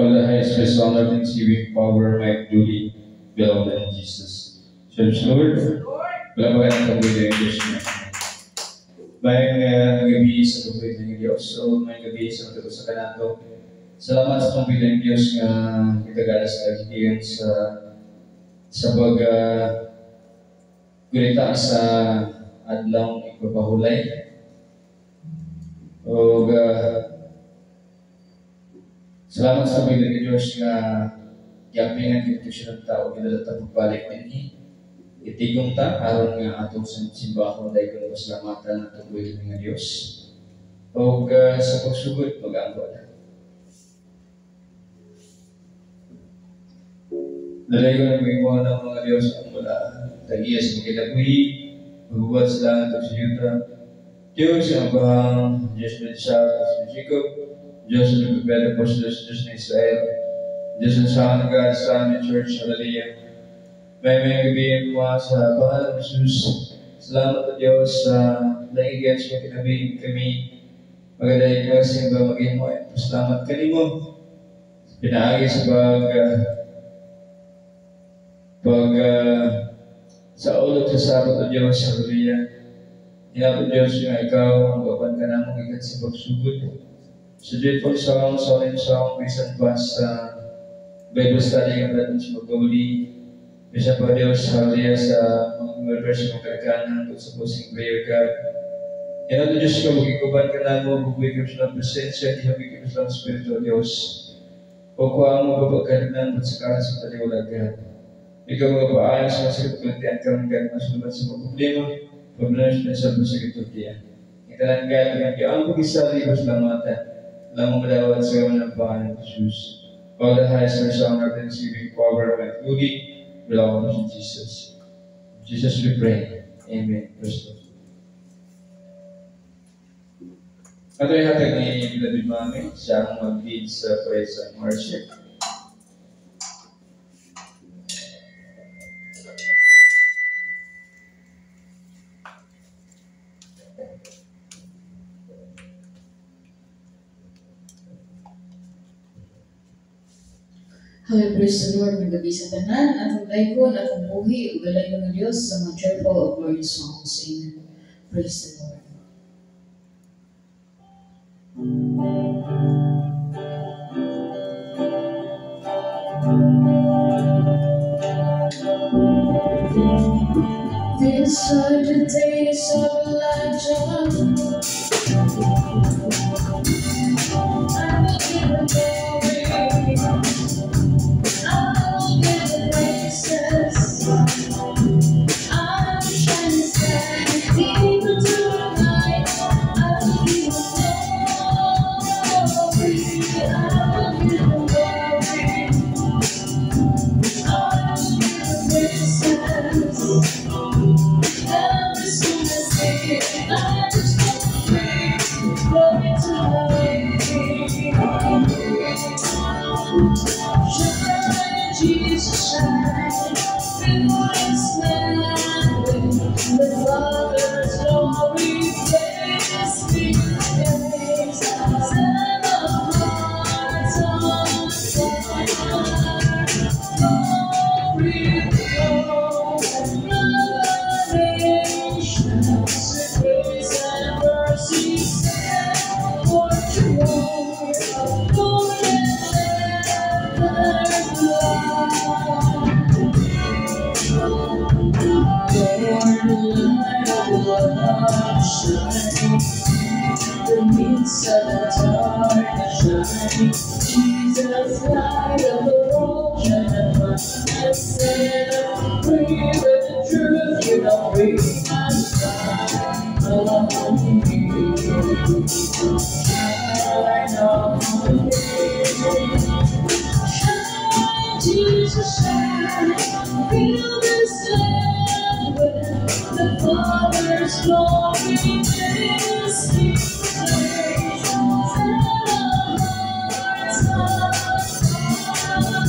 All the highest praise, honor, thanksgiving, power, might, duty belong to Jesus. Church Lord, wala ba ng kabuhay ng Diyos niya? Bayang gabi sa kabuhay ng Diyos, so may gabi sa mga sa kanato. Salamat sa kabuhay ng Diyos nga itagala sa kagigiyan sa pag gulita sa adlaw ipapahulay. O salamat sa kabuhay ng Diyos nga yapingan kito siya ng tao ginalata pagbalik din itigong ta aron nga atong simbahon dahil ko pasalamatan at tubuhin ng Diyos o sa pagsugod mag-angkot. Nalay ko na mag-iwan ng mga Diyos ang wala tagiya sa magkitabuhi magbubat sa langit at sa yuta Diyos ang bahang Diyos na siya at sa Jacob Diyos na nagpapela po sa Diyos na Israel Diyos ang sa God sa aming church hallelujah. May gabihin mo sa pangalan ng Jesus. Salamat po Diyos sa naigiyan sa kinabihin kami. Magandang kasi ba maging mo. Salamat ka mo. Pinaagi sa sa ulog sa sabat o Diyos. Hallelujah. Hinapot Diyos nga ikaw ang gapan ka namang ikat sa pagsugod. Sa joyful song, solemn song, recent past sa Bible study ang natin sa mag-gauli. Bisa po Diyos, hallelujah, sa mga verse ng kagana, at sa pusing prayer God. Yan ang Diyos ka, magkikuban ka na mo, bubigay ka sa presensya, ihabig ka sa Espiritu Diyos. O kuha mo kapagkalinan at sa karas ng taliwalag God. Ikaw mga paayos sa masakit kulitian ka ng God, mas naman sa mga problema na sa masakit kulitian. Italan God, ang pag-isali, mas lamatan, lamang malawat sa gaman ng pangalan ng Jesus. All the highest praise, honor, thanksgiving, power, and glory belong to Jesus. Jesus we pray. Amen. Praise God. At ay hatag ni David Mami, siya ang mag-lead sa praise and worship. Hallelujah, praise the Lord, magabi sa tanan, atong daykon, atong buhi, ugalay ng Diyos sa mga joyful of glorious songs. Amen. Praise the Lord. These are the days of Elijah. I will give a glory. I'll give the praises. I'm trying to stand deep into the night. I'll give the glory. I'll give the glory. I'll give the praises. Every song I sing, I just want to pray. Glory to the King. Shine, Jesus, shine. Fill this land with the Father's glory. Praise be praised. Set our hearts on fire. Glory, glory, nations, grace and mercy stand for the Lord. Lord, the midst of the dark shining, Jesus, light of the world, shine upon us, set us free with the truth. You know we must shine on you. Shine on me. Shine, Jesus, shine. Fill this land with the Father's glory. Praise be praised. Set our hearts on fire.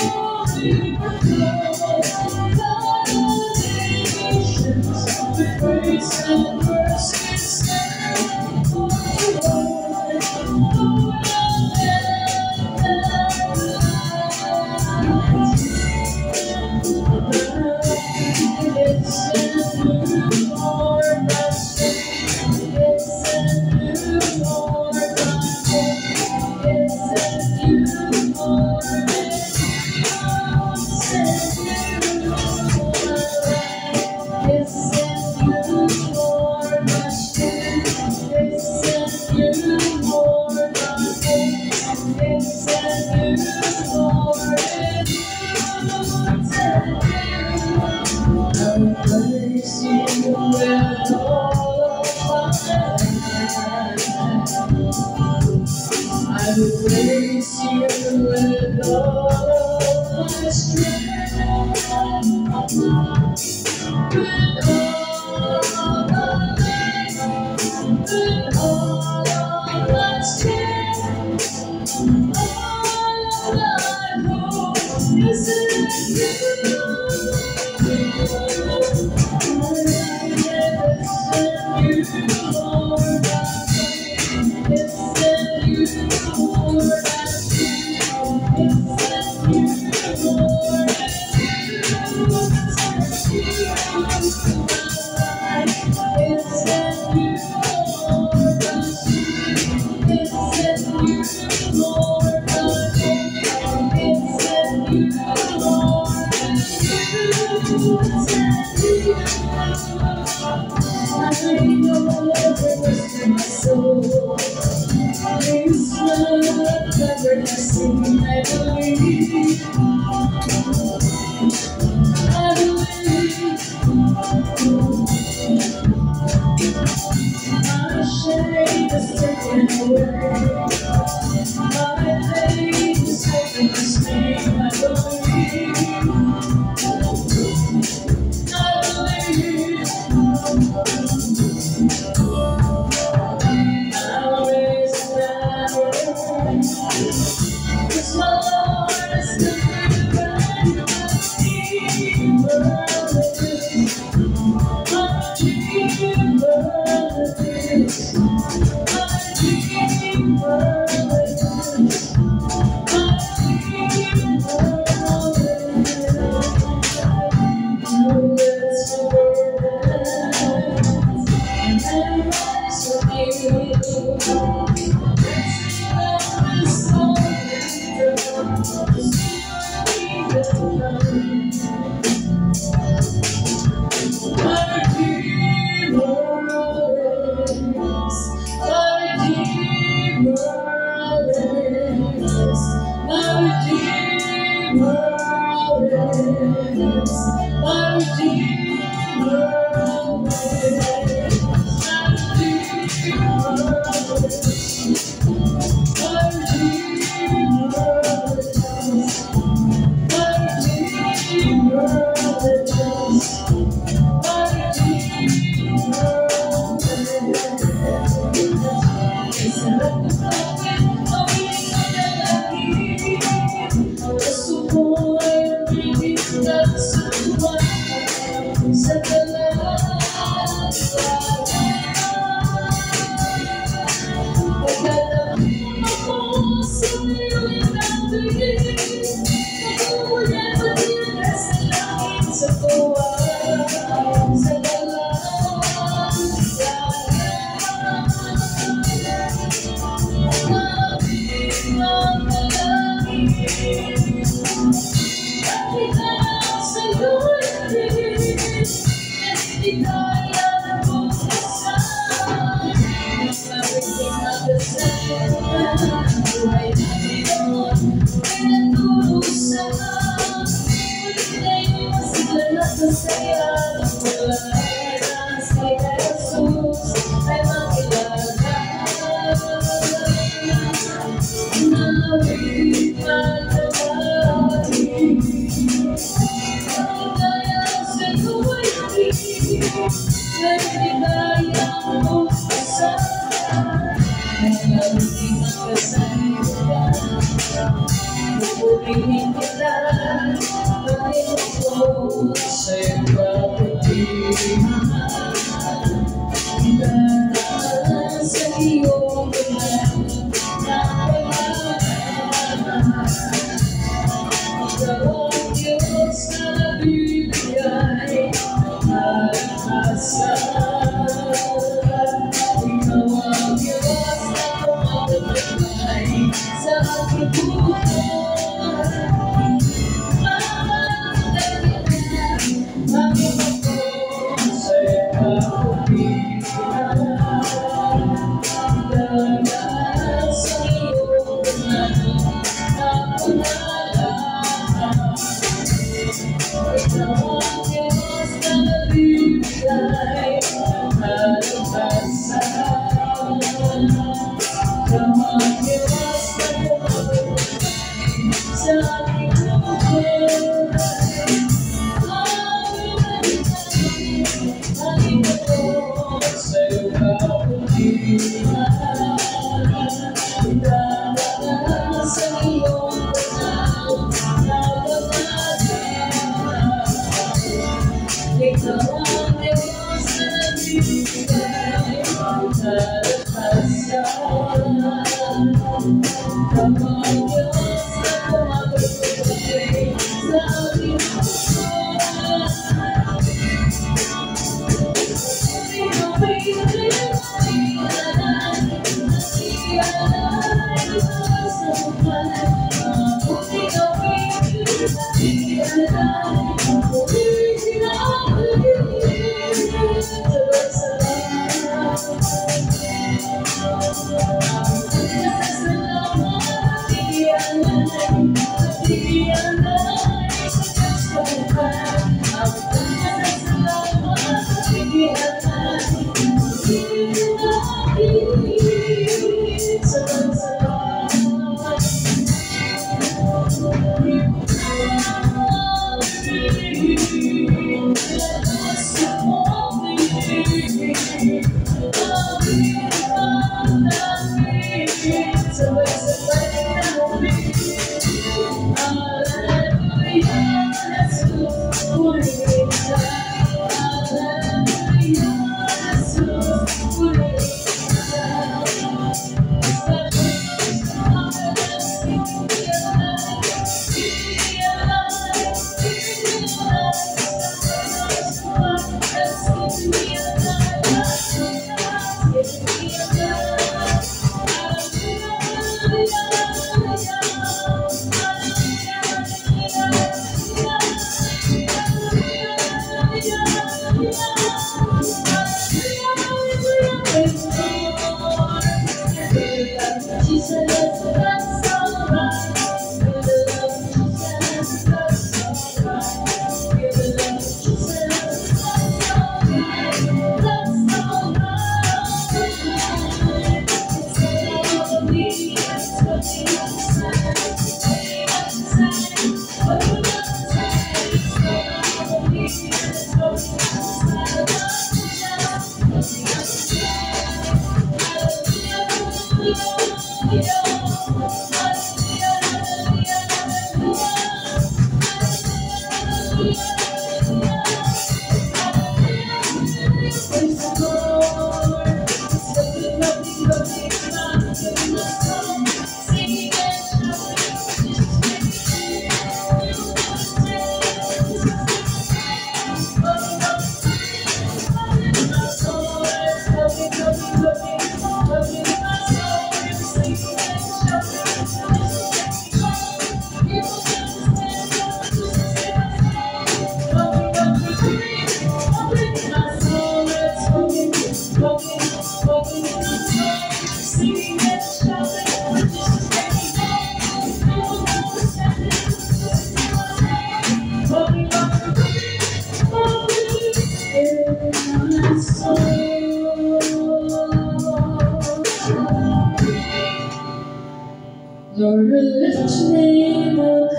Glory, glory, God of nations, with grace and mercy stand for the Lord. Lord of I will praise you with all my strength, with all my strength, all I hope is in you. Sa Lord, lift your name on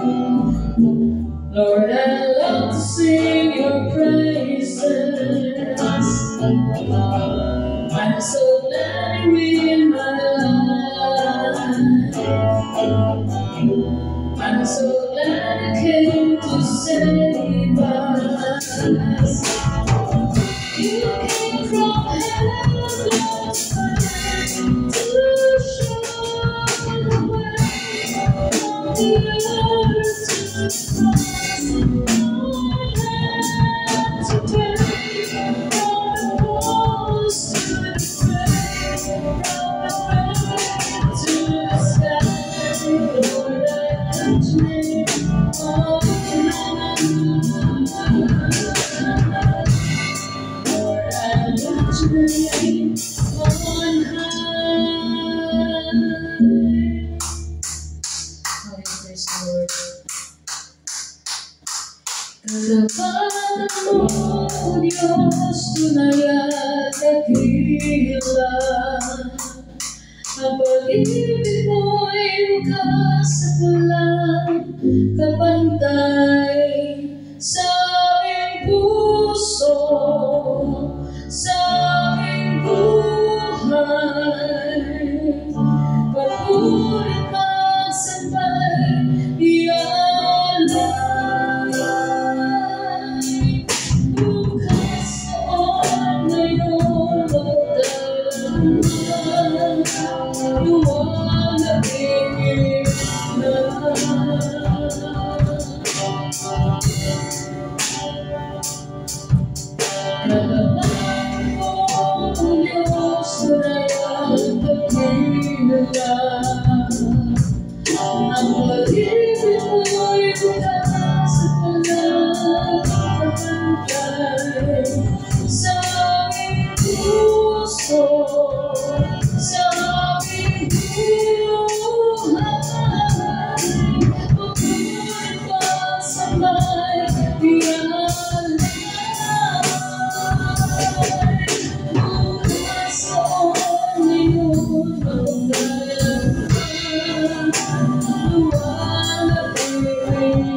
high. Lord, I love to sing your praises. I'm so glad you're in my life. I'm so glad you came to save us. You came from heaven to show the way from the earth to the cross. No one had to pay for the Diyos tunay at dakila. Ang pag-ibig mo'y bukas at walang kapantay sa aming puso, sa aming buhay. Patuloy magsambay, ialay. Bukas noon, ngayon, magdalaman, luwalhatian na. Kalaban mo ang Diyos tunay at dakila. Ang pag-ibig mo'y bukas at walang kapantay sa aming puso, sa aming buhay. Patuloy magsambay, ialay. Bukas noon, ngayon, magdalaman, luwalhatian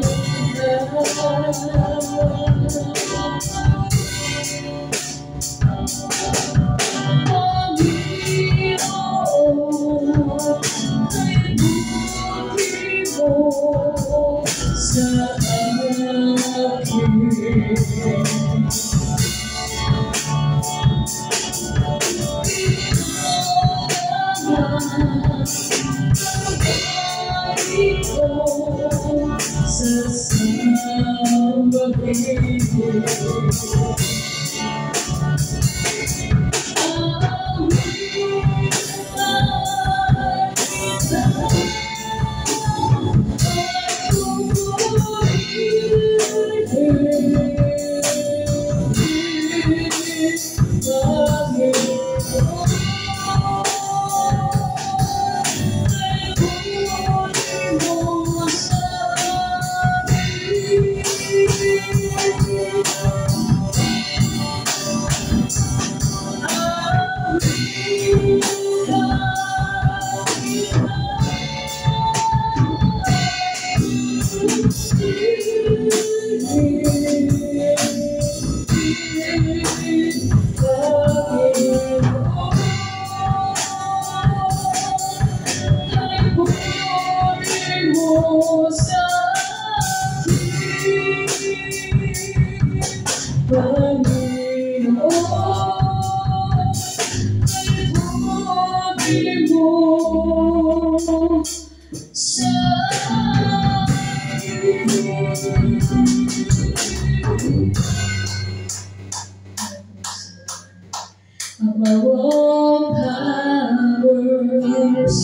above all powers,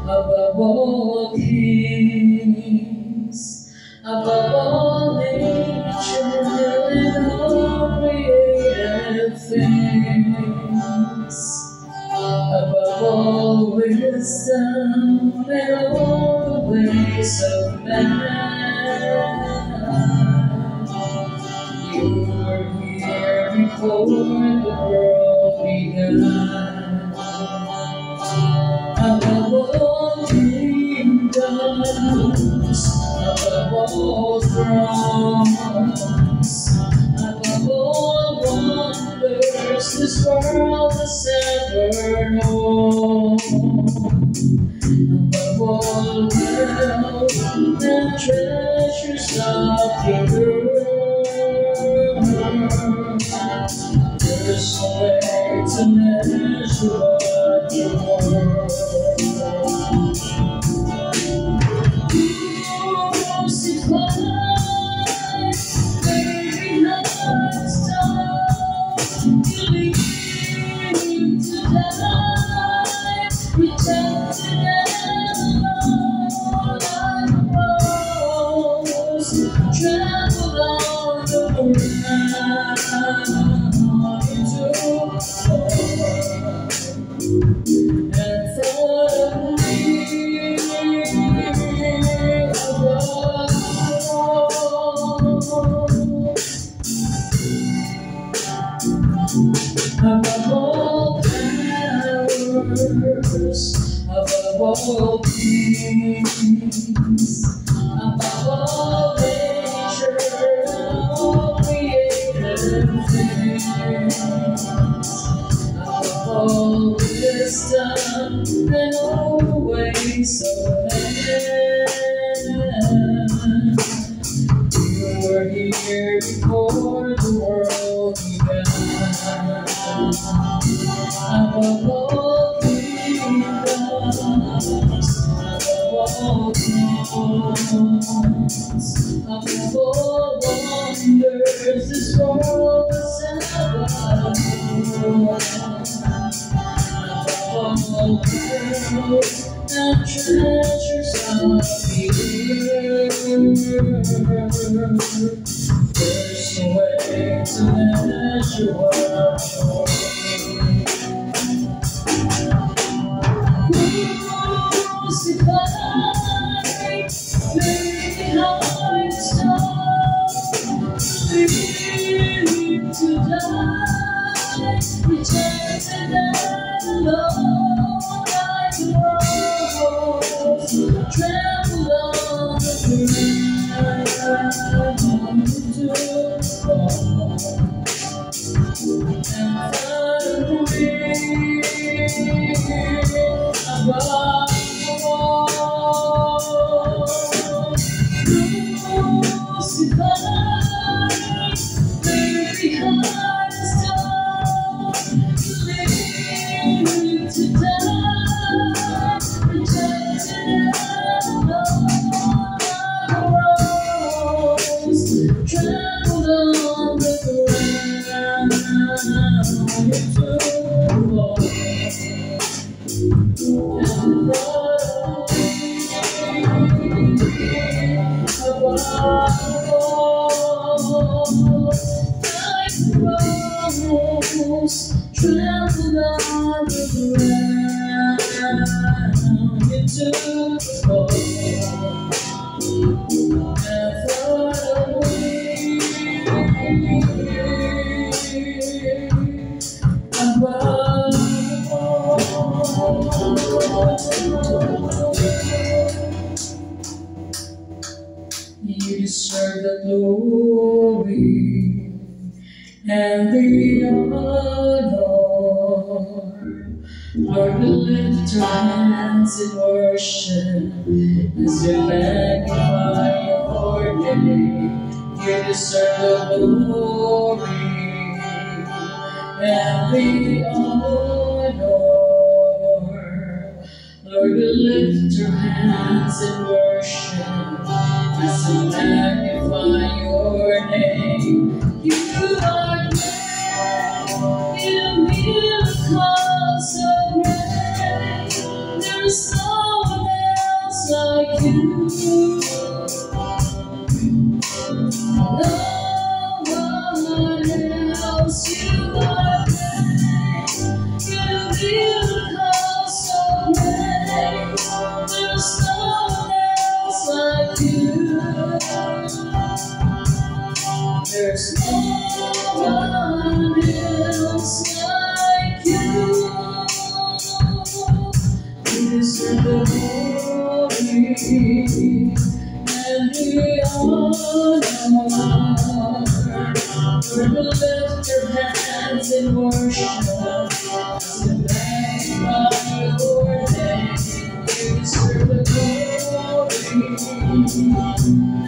above all kings, above all nature and all created things, above all wisdom and all the ways of man. You were here before the world began. Above all kingdoms, above all thrones, above all wonders this world has ever known, above all wealth and treasures of the earth, there's no way to measure what you're worth. Crucified, baby, heart's done. You leave to die, rejected and alone like a rose, trampled on the ground into fall. all things, above all nature and all created things, above all wisdom and all the ways of man. You were here before the world began. Above all kingdoms, above all thrones, above all wonders this world has ever known, above all worlds and treasures of the earth. There's no way to measure what you're crucified, laid behind the stone, leaving to die, rejected and alone like a rose, trampled on the ground to fall. And above all, crucified, laid behind the stone, leaving to die, rejected and alone like a rose, trampled on the ground to fall. Trampled on the ground into the fall, and far away above. You deserve the glory and the honor. Lord, we lift our hands in worship as we magnify your name. You deserve the glory and the honor. Lord, we lift our hands in worship as we magnify your name. You are great, you miracles so great. There is no one else like you. No one else. You are great, you miracles so great. There is no one else like you. There's no one else like you. You deserve the glory and the honor. Lord, we lift your hands in worship as we magnify your name. You deserve the glory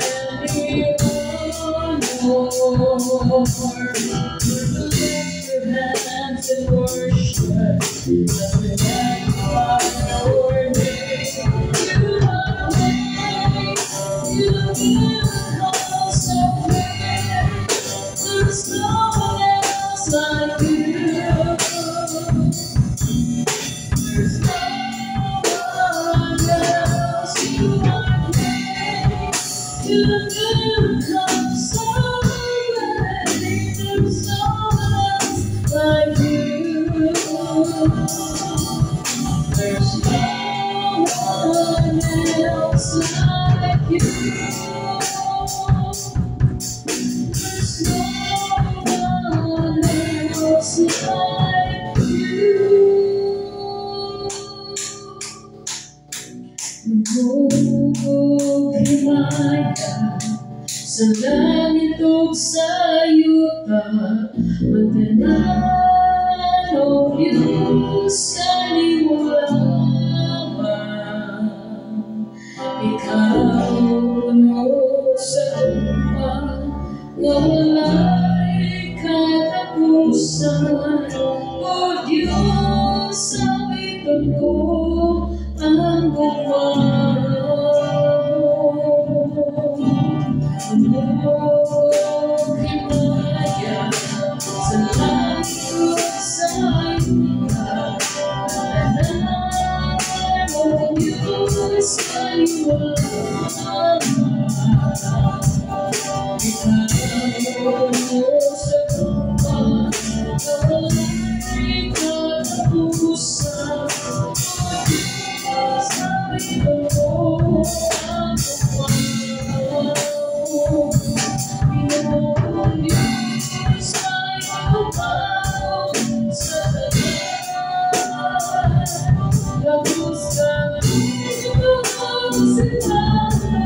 and the honor. Lord, lift your hands in worship as we magnify your name. You are great, you miracles so great. There's no one else like you. There's no one else. You are great, you miracles so great. There's no one else like you. There's no one else like you. There's no one else like you. himaya sa langit ug sa yuta, magtanan o Diyos kanimo lamang. Ikaw puno sa tuwa nga walay katapusan, o Diyos sa biton ko ang gumamo. Himaya sa langit ug sa yuta, magtanan o Diyos kanimo lamang. Ikaw sa tuwa nga walay katapusan, sa biton ko ang gumamo. Pinoon Diyos kayo pao sa tanan, tapos kang iyong sitalo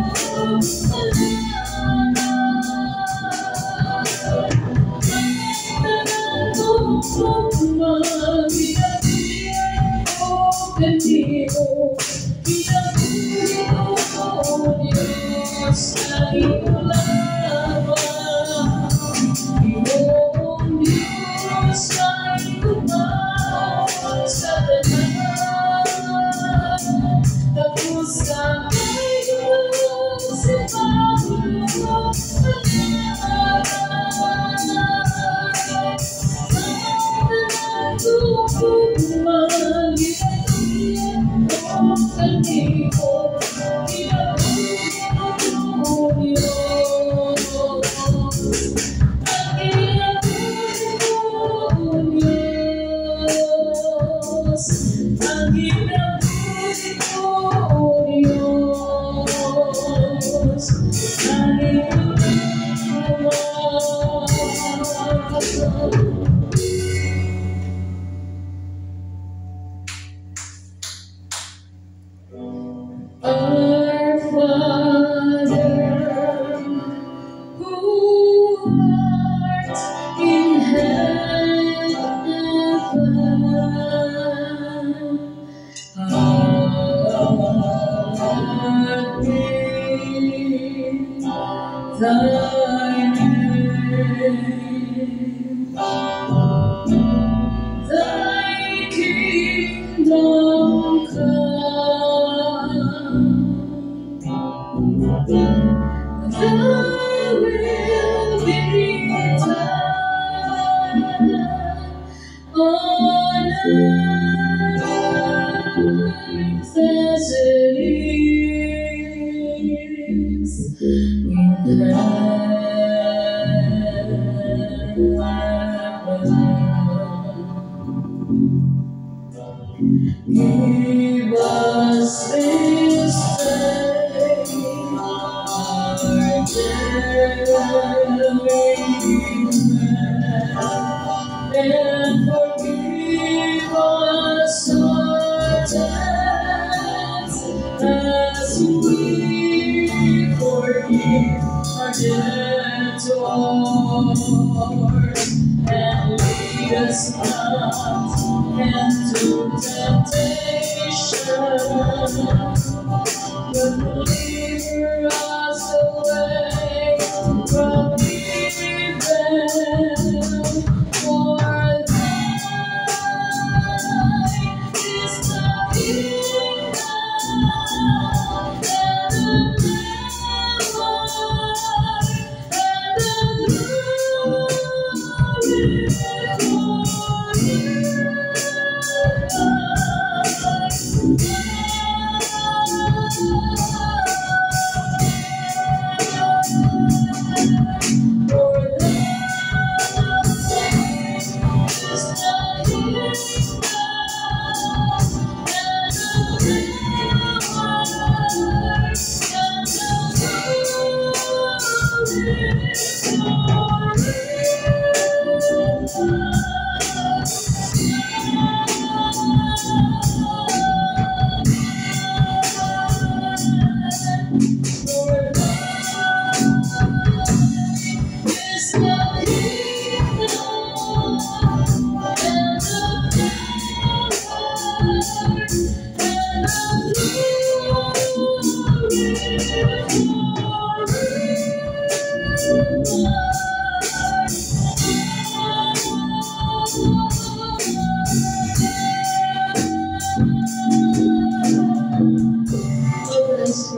tanan kong pagmamahal ko kanino, kinabuhi ko Diyos kayo lamang. Pinoon Diyos kayo pao sa tanan, tapos kang iyong sitalo Our Father, who art in heaven, hallowed be thy name. Thy kingdom come, thy will be done on earth as it is in heaven. Give us this day our daily bread, and forgive us our debts as we forgive our debtors, and lead us not into temptation, but deliver us away from evil. For thine is the kingdom and the power and the glory forever.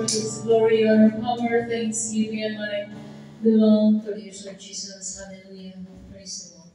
Praise, glory, honor, power, thanksgiving, and might belong to you, Lord Jesus. Hallelujah. Praise the Lord.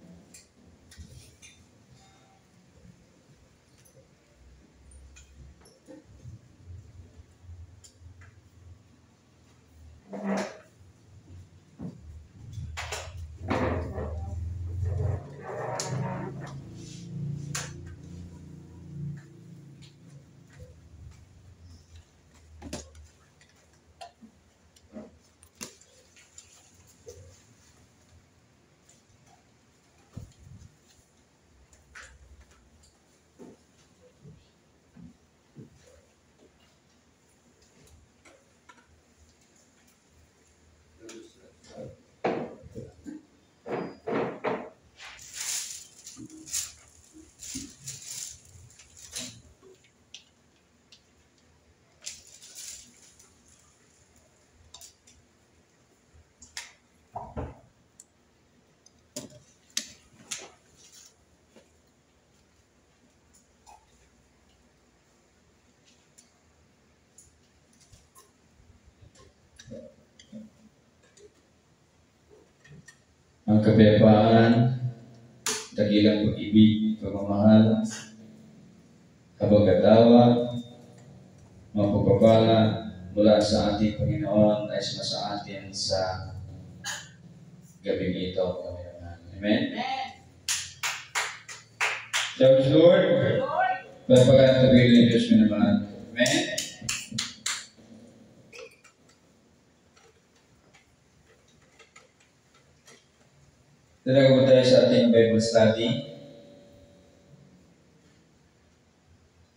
Ang kapayapaan, dakilang pag-ibig, pagmamahal, kabagatawa, mga pagpapala mula sa ating Panginoon ay sumasa atin sa gabing ito. Amen? Praise the Lord. Pagpapala ng tabi ng Diyos mo naman. Amen? Talaga po tayo sa ating Bible study.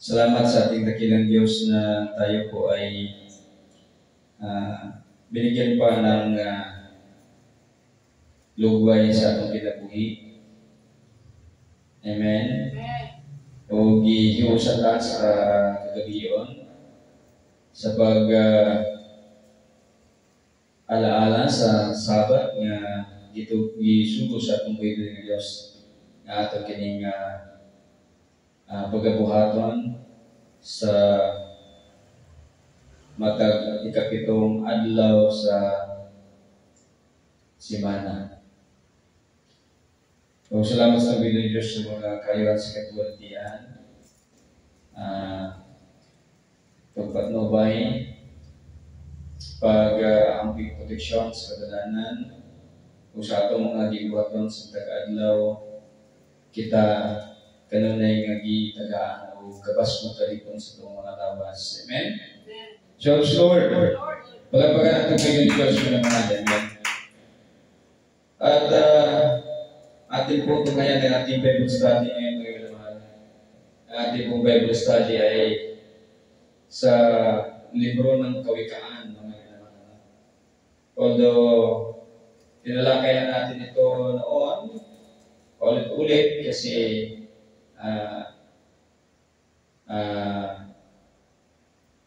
Salamat sa ating dakilang Diyos na tayo po ay binigyan pa ng lugway sa atong kinabuhi. Amen? O gihiusan lang sa kagabiyon sa alaala sa Sabat nga dito gisugo sa atong Bible ng Diyos nga ato kining pagabuhaton sa matag ikapitong adlaw sa simana. So, salamat sa Panginoon Diyos sa mga kayuhan sa katulatian. Pagpatnubay, pag-amping proteksyon sa kadalanan, kung sa atong mga gibuhaton sa tag-adlaw, kita kanunay nga gitagaan o kabas mo kalipon sa itong mga lawas. Amen? So, Lord, pagpapagan natin kayo ng Diyos mo naman. Amen? At ating po ito ngayon ng ating Bible study ngayon, mga naman. Ating pong Bible study ay sa libro ng Kawikaan, mga naman. Although, tinalakay na natin ito noon, ulit-ulit kasi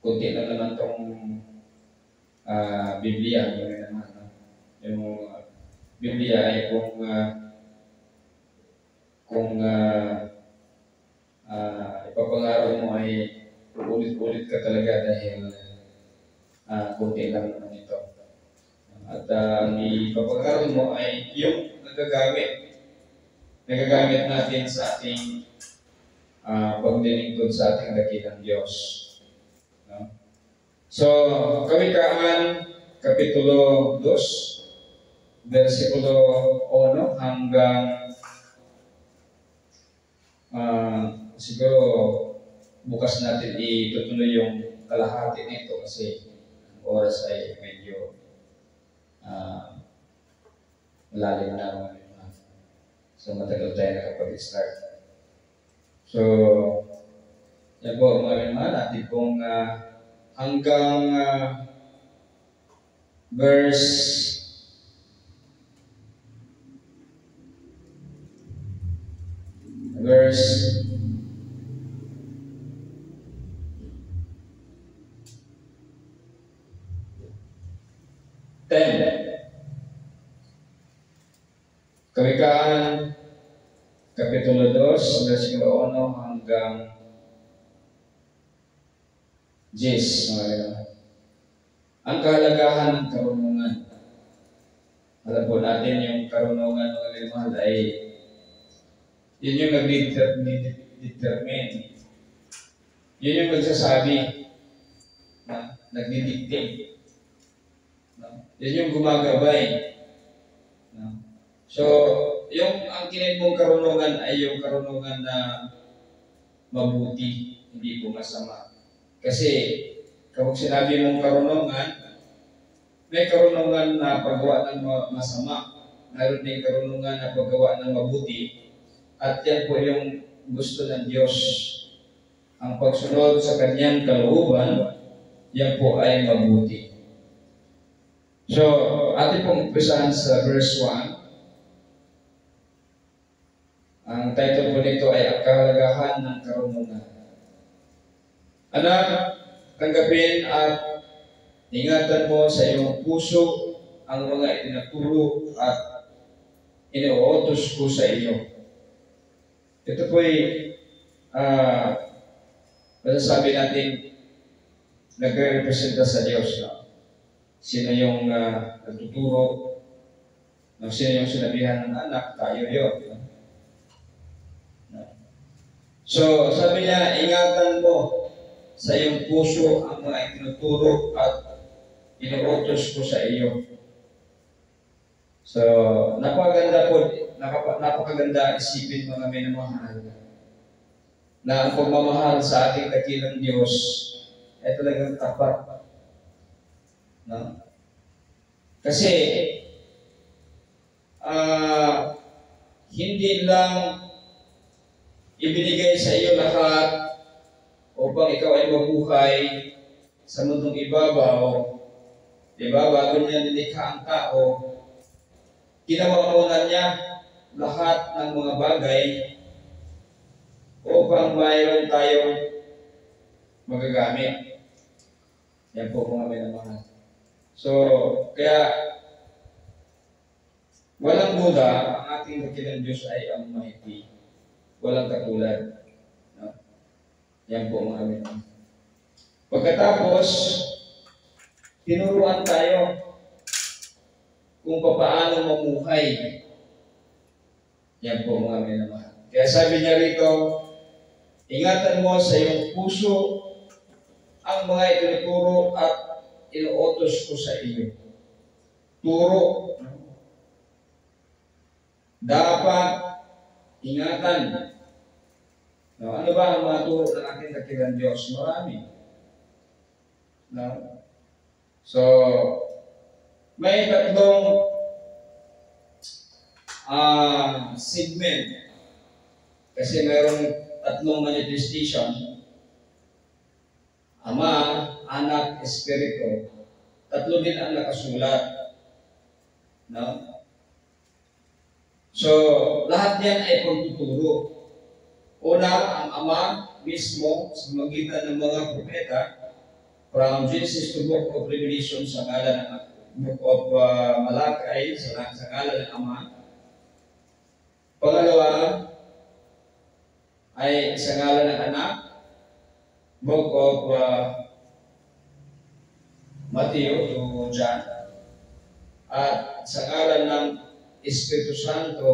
kunti lang naman itong Biblia, yung naman. Yung Biblia ay kung ipapangaral mo ay ulit-ulit ka talaga dahil kunti lang naman ito. At ang ipapangaral mo ay yung nagagamit natin sa ating pagdilingkod sa ating dakilang Diyos. No? So, Kawikaan, Kapitulo 2, versikulo 1 hanggang siguro bukas natin itutuloy yung kalahati nito kasi ang oras ay medyo malalim na. So, matagal tayo nakapag-start. So, yan po mga naman, natin pong hanggang verse 8 10. Kawikaan, Kapitulo 2, versikulo 1 hanggang 10. Ang kahalagahan ng karunungan. Alam po natin yung karunungan ng mahal ay yun yung nag-determine. Yun yung nagsasabi na nagdidictate. Yun yung gumagabay. So, ang kinid mong karunungan ay yung karunungan na mabuti, hindi po masama. Kasi, kapag sinabi mong karunungan, may karunungan na paggawa ng masama. Mayroon din karunungan na paggawa ng mabuti. At yan po yung gusto ng Diyos. Ang pagsunod sa Kanyang kalooban, yan po ay mabuti. So, atin pong umpisahan sa verse 1. Ang title po nito ay Ang Kahalagahan ng Karunungan. Anak, tanggapin at ingatan mo sa iyong puso ang mga itinuturo at iniuutos ko sa iyo. Ito po ay masasabi natin nagre-representa sa Diyos. Sino yung nagtuturo, sino yung sinabihan ng anak, tayo yun. So, sabi niya, ingatan mo sa iyong puso ang mga itinuturo at inuutos ko sa iyo. So, napakaganda isipin mga minamahal na ang pagmamahal sa ating dakilang Diyos ay talagang tapat. No? Kasi, hindi lang ibinigay sa iyo lahat upang ikaw ay mabuhay sa mundong ibabaw. Diba? Bago niya nilikha ang tao, ginawa muna niya lahat ng mga bagay upang mayroon tayong magagamit. Yan po mga minamahal. So, kaya walang duda, ang ating dakilang Diyos ay ang mahigpit. Walang katulad. No? Yan po mga minamahal. Pagkatapos, tinuruan tayo kung paano mamuhay. Yan po mga minamahal. Kaya sabi niya rito, ingatan mo sa iyong puso ang mga itinuturo at inuutos ko sa iyo. Turo. Dapat ingatan. No, ano ba ang mga turo ng ating dakilang Diyos? Marami. No? So, may tatlong segment. Kasi mayroong tatlong manifestation. Ama, Anak, Espiritu. Tatlo din ang nakasulat. No? So, lahat yan ay pagtuturo. Una, ang Ama mismo sa magitan ng mga propeta from Genesis to Book of Revelation sa ngalan ng Book of Malakay sa ngalan ng Ama. Pangalawa ay sa ngalan ng Anak, Book of Matthew to John. At sa ngalan ng Espiritu Santo,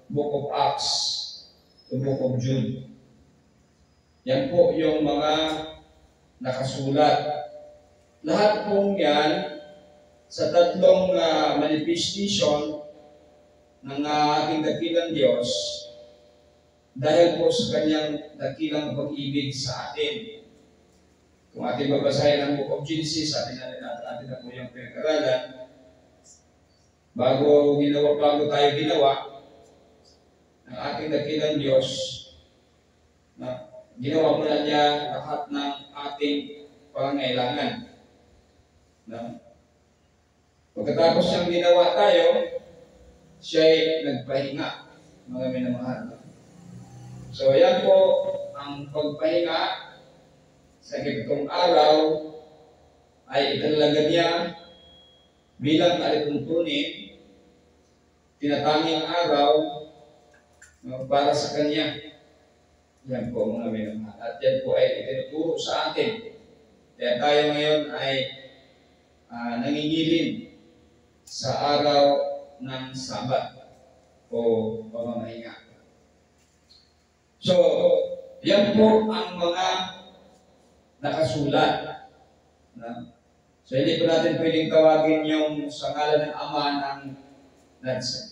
Book of Acts to Book of Jude. Yan po yung mga nakasulat. Lahat pong yan sa tatlong manifestation ng ating dakilang Diyos dahil po sa kanyang dakilang pag-ibig sa atin. Kung ating babasahin ang Book of Genesis, atin na po yung pinag-aralan. Bago tayo ginawa ng ating dakilang Diyos, na ginawa mo na niya lahat ng ating pangangailangan. No? Pagkatapos siyang ginawa tayo, siya'y nagpahinga, mga minamahal. So, yan po ang pagpahinga sa 7 araw ay itinalaga niya bilang alituntunin, tinatanging araw para sa Kanya. Yan po mga minamahal. At yan po ay itinuturo sa atin. Kaya tayo ngayon ay nangingilin sa araw ng Sabat o pamamahinga. So, yan po ang mga nakasulat. So, hindi po natin pwedeng tawagin yung sa ngalan ng Ama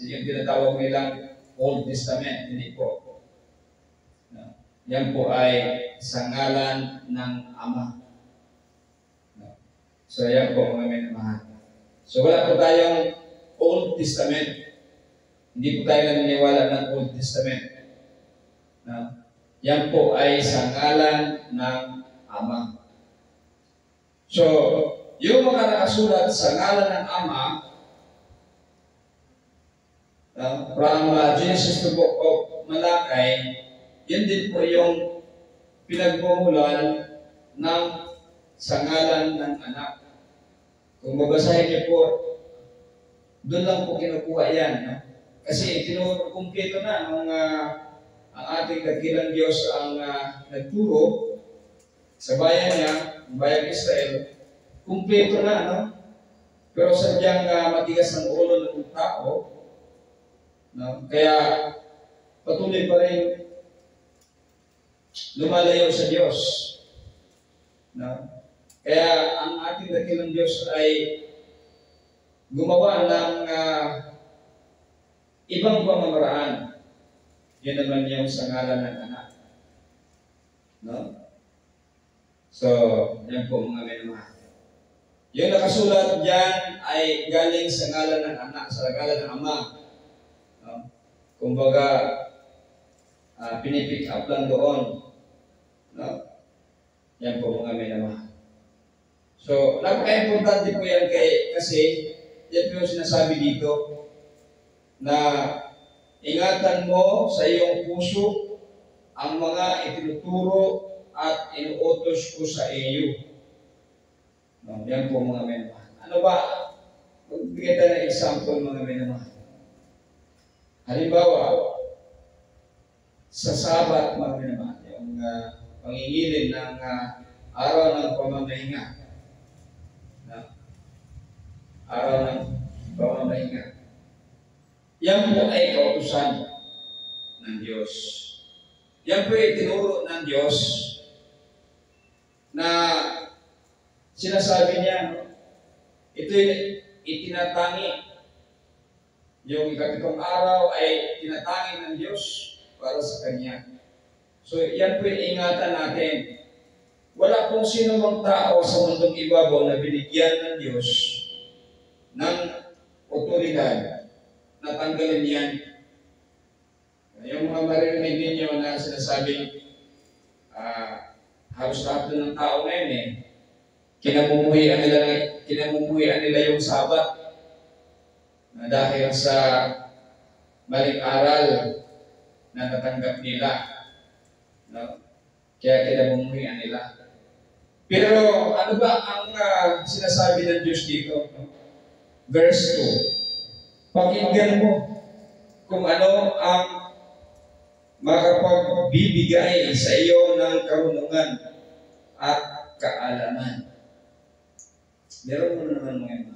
yung tinatawag nilang Old Testament. Hindi po. Yan po ay sa ngalan ng Ama. So, yan po mga minamahal. So, wala po tayong Old Testament. Hindi po tayo naniniwala ng Old Testament. Yan po ay sa ngalan ng Ama. So, yung mga nakasulat sa ngalan ng Ama, from Genesis to Book of Malakay, yun din po yung pinagmumulan ng sa ngalan ng anak. Kung babasahin niyo po, doon lang po kinukuha yan. Kasi tinukumpleto na ang ating dakilang Diyos ang nagturo sa bayan niya, ang bayan Israel, kumpleto na, no? Pero sadyang matigas ang ulo ng tao, no? Kaya patuloy pa rin lumalayo sa Diyos. No? Kaya ang ating dakilang Diyos ay gumawa ng ibang pamamaraan. Yan naman yung sa ngalan ng anak. No? So, yan po mga minamahal. Yung nakasulat dyan ay galing sa ngalan ng anak, sa ngalan ng Ama. No? Kumbaga, pinipick up lang doon. No? Yan po mga minamahal. So, napaka-importante po yan kasi yan po yung sinasabi dito na ingatan mo sa iyong puso ang mga itinuturo at inuutos ko sa iyo. No, yan po mga minamahal. Ano ba? Magbigay tayo ng example mga minamahal. Halimbawa, sa Sabat mga minamahal, yung pangingilin ng araw ng pamamahinga. Araw ng pamamahinga. Yan po ay kautusan ng Diyos. Yan po ay tinuro ng Diyos na sinasabi niya, ito itinatangi. Yung ikapitong araw ay tinatangi ng Diyos para sa Kanya. So, yan po ay ingatan natin. Wala pong sino mang tao sa mundong ibabaw na binigyan ng Diyos ng otoridad na tanggalin yan. Yung mga maririnig ninyo na sinasabing halos lahat ng tao ngayon kinamumuhian nila yung Sabat na dahil sa maling aral na natanggap nila. No? Kaya kinamumuhian nila. Pero ano ba ang sinasabi ng Diyos dito? No? Verse 2. Pakinggan mo kung ano ang makapagbibigay sa iyo ng karunungan at kaalaman. Meron mo naman mga iba.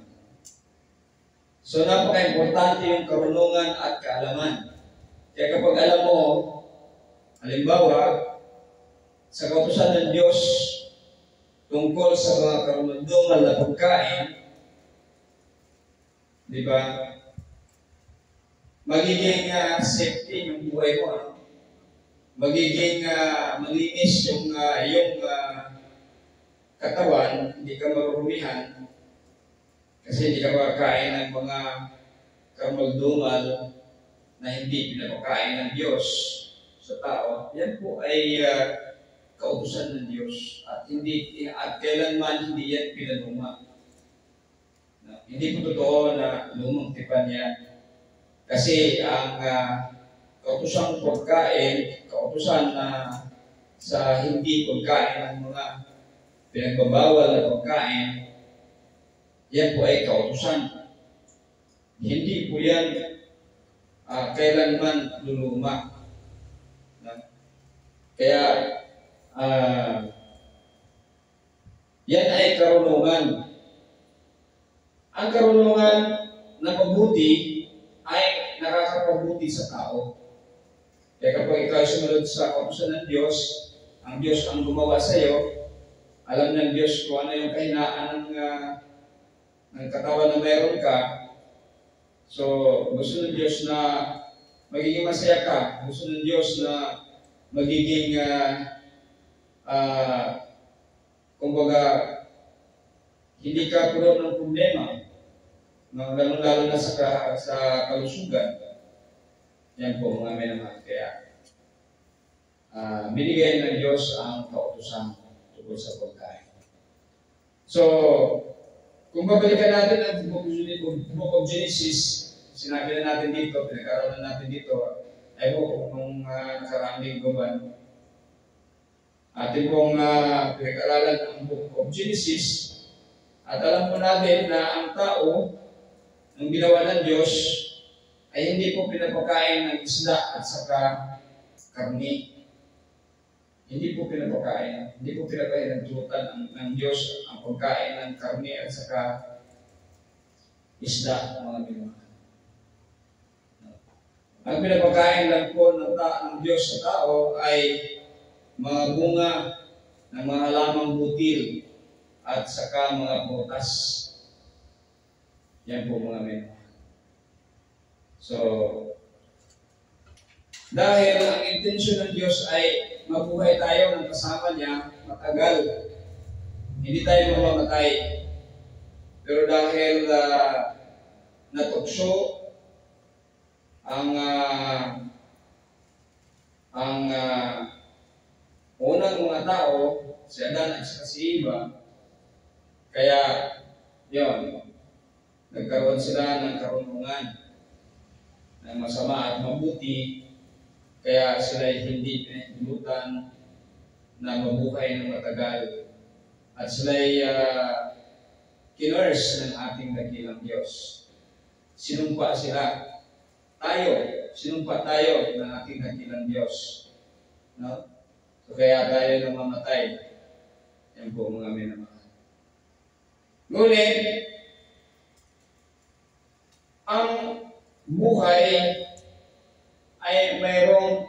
So, napaka-importante yung karunungan at kaalaman. Kaya kapag alam mo, halimbawa, sa kautusan ng Diyos tungkol sa mga karunungan na pagkain, di ba? Magiging safety yung buhay mo. Ano? Magiging malinis yung iyong katawan, hindi ka marurumihan kasi hindi ka makakain ng mga kamaldumal na hindi pinapakain ng Diyos sa tao. Yan po ay kautusan ng Diyos at kailanman hindi yan pinaluma. Hindi po totoo na lumang tipan yan. Kasi ang kautusan pagkain, kautusan na sa hindi pagkain ng mga pinagbabawal na pagkain, yan po ay kautusan. hindi po yan kailanman luluma. Kaya, yan ay karunungan. Ang karunungan na mabuti ay nakakapabuti sa tao. Kaya kapag ikaw sumunod sa kautusan ng Diyos, ang Diyos ang gumawa sa iyo, alam ng Diyos kung ano yung kahinaan ng katawan na mayroon ka. So, gusto ng Diyos na magiging masaya ka. Gusto ng Diyos na magiging kumbaga, hindi ka puno ng problema, lalo na sa kalusugan. Yan po mga minamahal. Kaya, binigay ng Diyos ang kautusan tungkol sa pagkain. So, kung babalikan natin ang Book of Genesis, sinabi na natin dito, pinag-aralan natin dito, ay po kung nakaraang linggo ba, atin pong pinag-aralan ang Book of Genesis, at alam po natin na ang tao, ang ginawa ng Diyos, ay hindi po pinapakain ng isda at saka karni. Hindi po pinapakain. Hindi po pinapakain ng tutan ng Diyos ang pagkain ng karni at saka isda, mga minamahal. Ang pinapakain lang po ng Diyos sa tao ay mga bunga ng mga halamang butil at saka mga prutas. Yan po mga minamahal. So, dahil ang intensyon ng Diyos ay mabuhay tayo ng kasama niya matagal, hindi tayo mamamatay. Pero dahil natukso ang unang mga tao, si Adan at si Eva, kaya yun, nagkaroon sila ng karunungan ng masama at mabuti, kaya sila ay hindi pinahintulutan na mabuhay ng matagal. At sila ay kinurse ng ating dakilang Diyos. Sinumpa sila. Sinumpa tayo ng ating dakilang Diyos. No? So kaya tayo namamatay. Yan po mga minamahal. Ngunit, ang buhay ay mayroong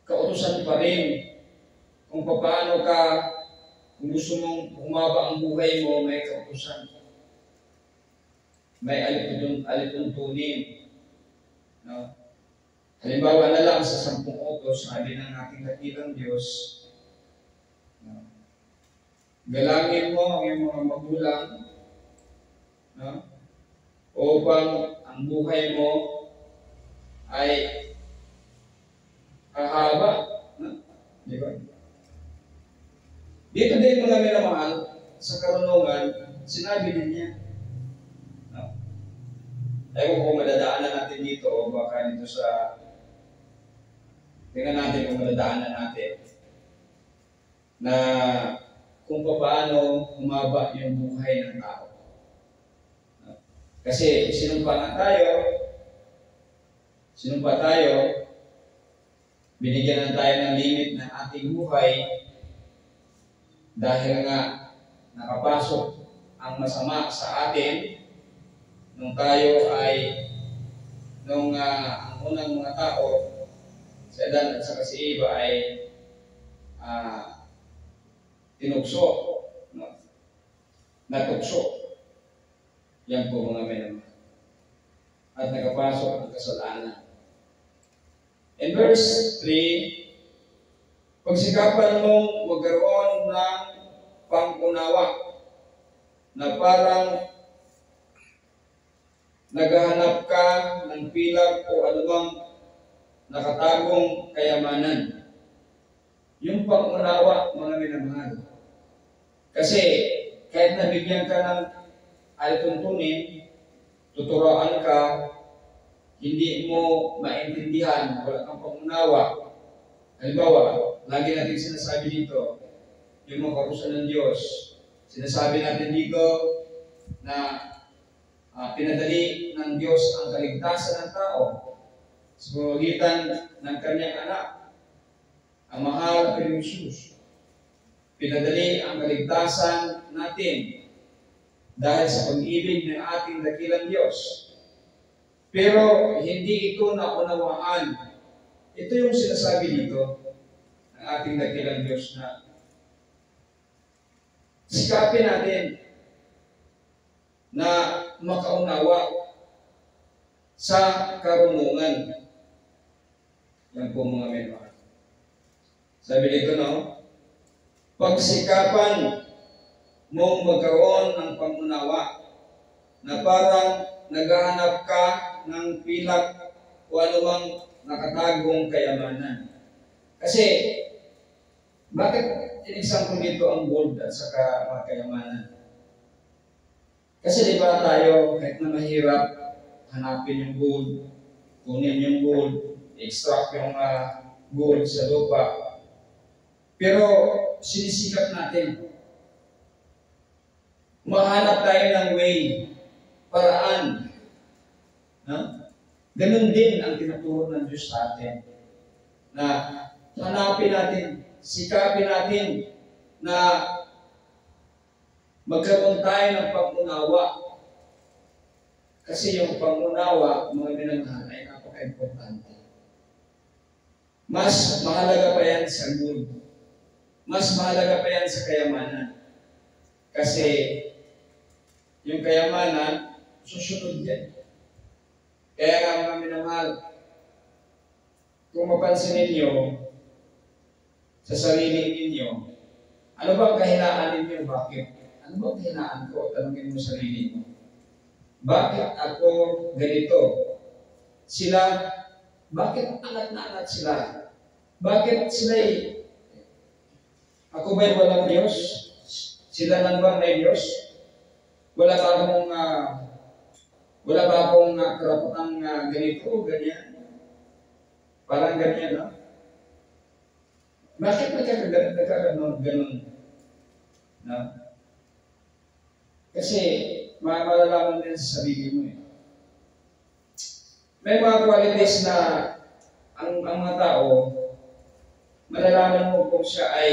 kautusan pa rin kung paano ka, kung gusto mong humaba ang buhay mo, may kautusan. May alituntunin. No? Halimbawa na lang sa 10 utos, sabi ng ating dakilang Diyos, no? Galangin mo ang iyong mga magulang, no? Upang ang buhay mo ay hahaba. No? Di ba? Dito din mga minamahal, sa karunungan, sinabi din niya. No? Ewan ko kung madadaanan natin dito o baka dito sa... Tingnan natin kung madadaanan natin na kung paano humaba yung buhay ng tao. No? Kasi sinumpa tayo, binigyan na tayo ng limit ng ating buhay dahil nga nakapasok ang masama sa atin nung tayo ay ang unang mga tao, si Adan at saka si Eva ay tinukso, no? Natukso. Yan po mga minamahal. At nakapasok ang kasalanan. In verse 3, pagsikapan mong magkaroon ng pang-unawa na parang naghahanap ka ng pilak o anumang nakatagong kayamanan. Yung pang-unawa, mga minamahal. Kasi kahit nabigyan ka ng alituntunin, tuturuan ka, hindi mo maintindihan, wala kang pangunawa. Halimbawa, lagi natin sinasabi dito, yung mga kautusan ng Diyos, sinasabi natin dito na pinadali ng Diyos ang kaligtasan ng tao sa pamamagitan ng kanyang anak, ang mahal na Jesus. Pinadali ang kaligtasan natin dahil sa pag-ibig ng ating dakilang Diyos. Pero hindi ito naunawaan. Ito yung sinasabi dito ng ating dakilang Diyos na sikapin natin na makaunawa sa karunungan. Yan po mga menor. Sabi dito, no? Pagsikapan mong magkaroon ng pangunawa na parang naghahanap ka ng pilak o anumang nakatagong kayamanan. Kasi, bakit in-example dito ang gold at saka mga kayamanan? Kasi di ba tayo, kahit na mahirap, hanapin yung gold, kunin yung gold, extract yung gold sa lupa. Pero sinisikap natin. Mahanap tayo ng way, paraan. No? Ganun din ang tinuturo ng Diyos sa atin. Na hanapin natin, sikapin natin na magkaroon tayo ng pangunawa. Kasi yung pangunawa, mga minamahal, ay napaka-importante. Mas mahalaga pa yan sa gold. Mas mahalaga pa yan sa kayamanan. Kasi yung kayamanan, susunod yan. Kaya nga mga minamahal, kung mapansin ninyo sa sarili ninyo, ano ba ang kahinaan ninyo? Bakit? Ano ba ang kahinaan ko? Tanungin mo sarili mo. Bakit ako ganito? Sila, bakit angat na angat sila? Bakit sila ako ba'y walang Diyos? Sila lang ba may Diyos? Wala ba akong karapatang ganito o ganyan? Parang ganyan, no? Bakit nagkaganon? No? Kasi, malalaman din sa sarili mo eh. May mga qualities na ang mga tao, malalaman mo kung siya ay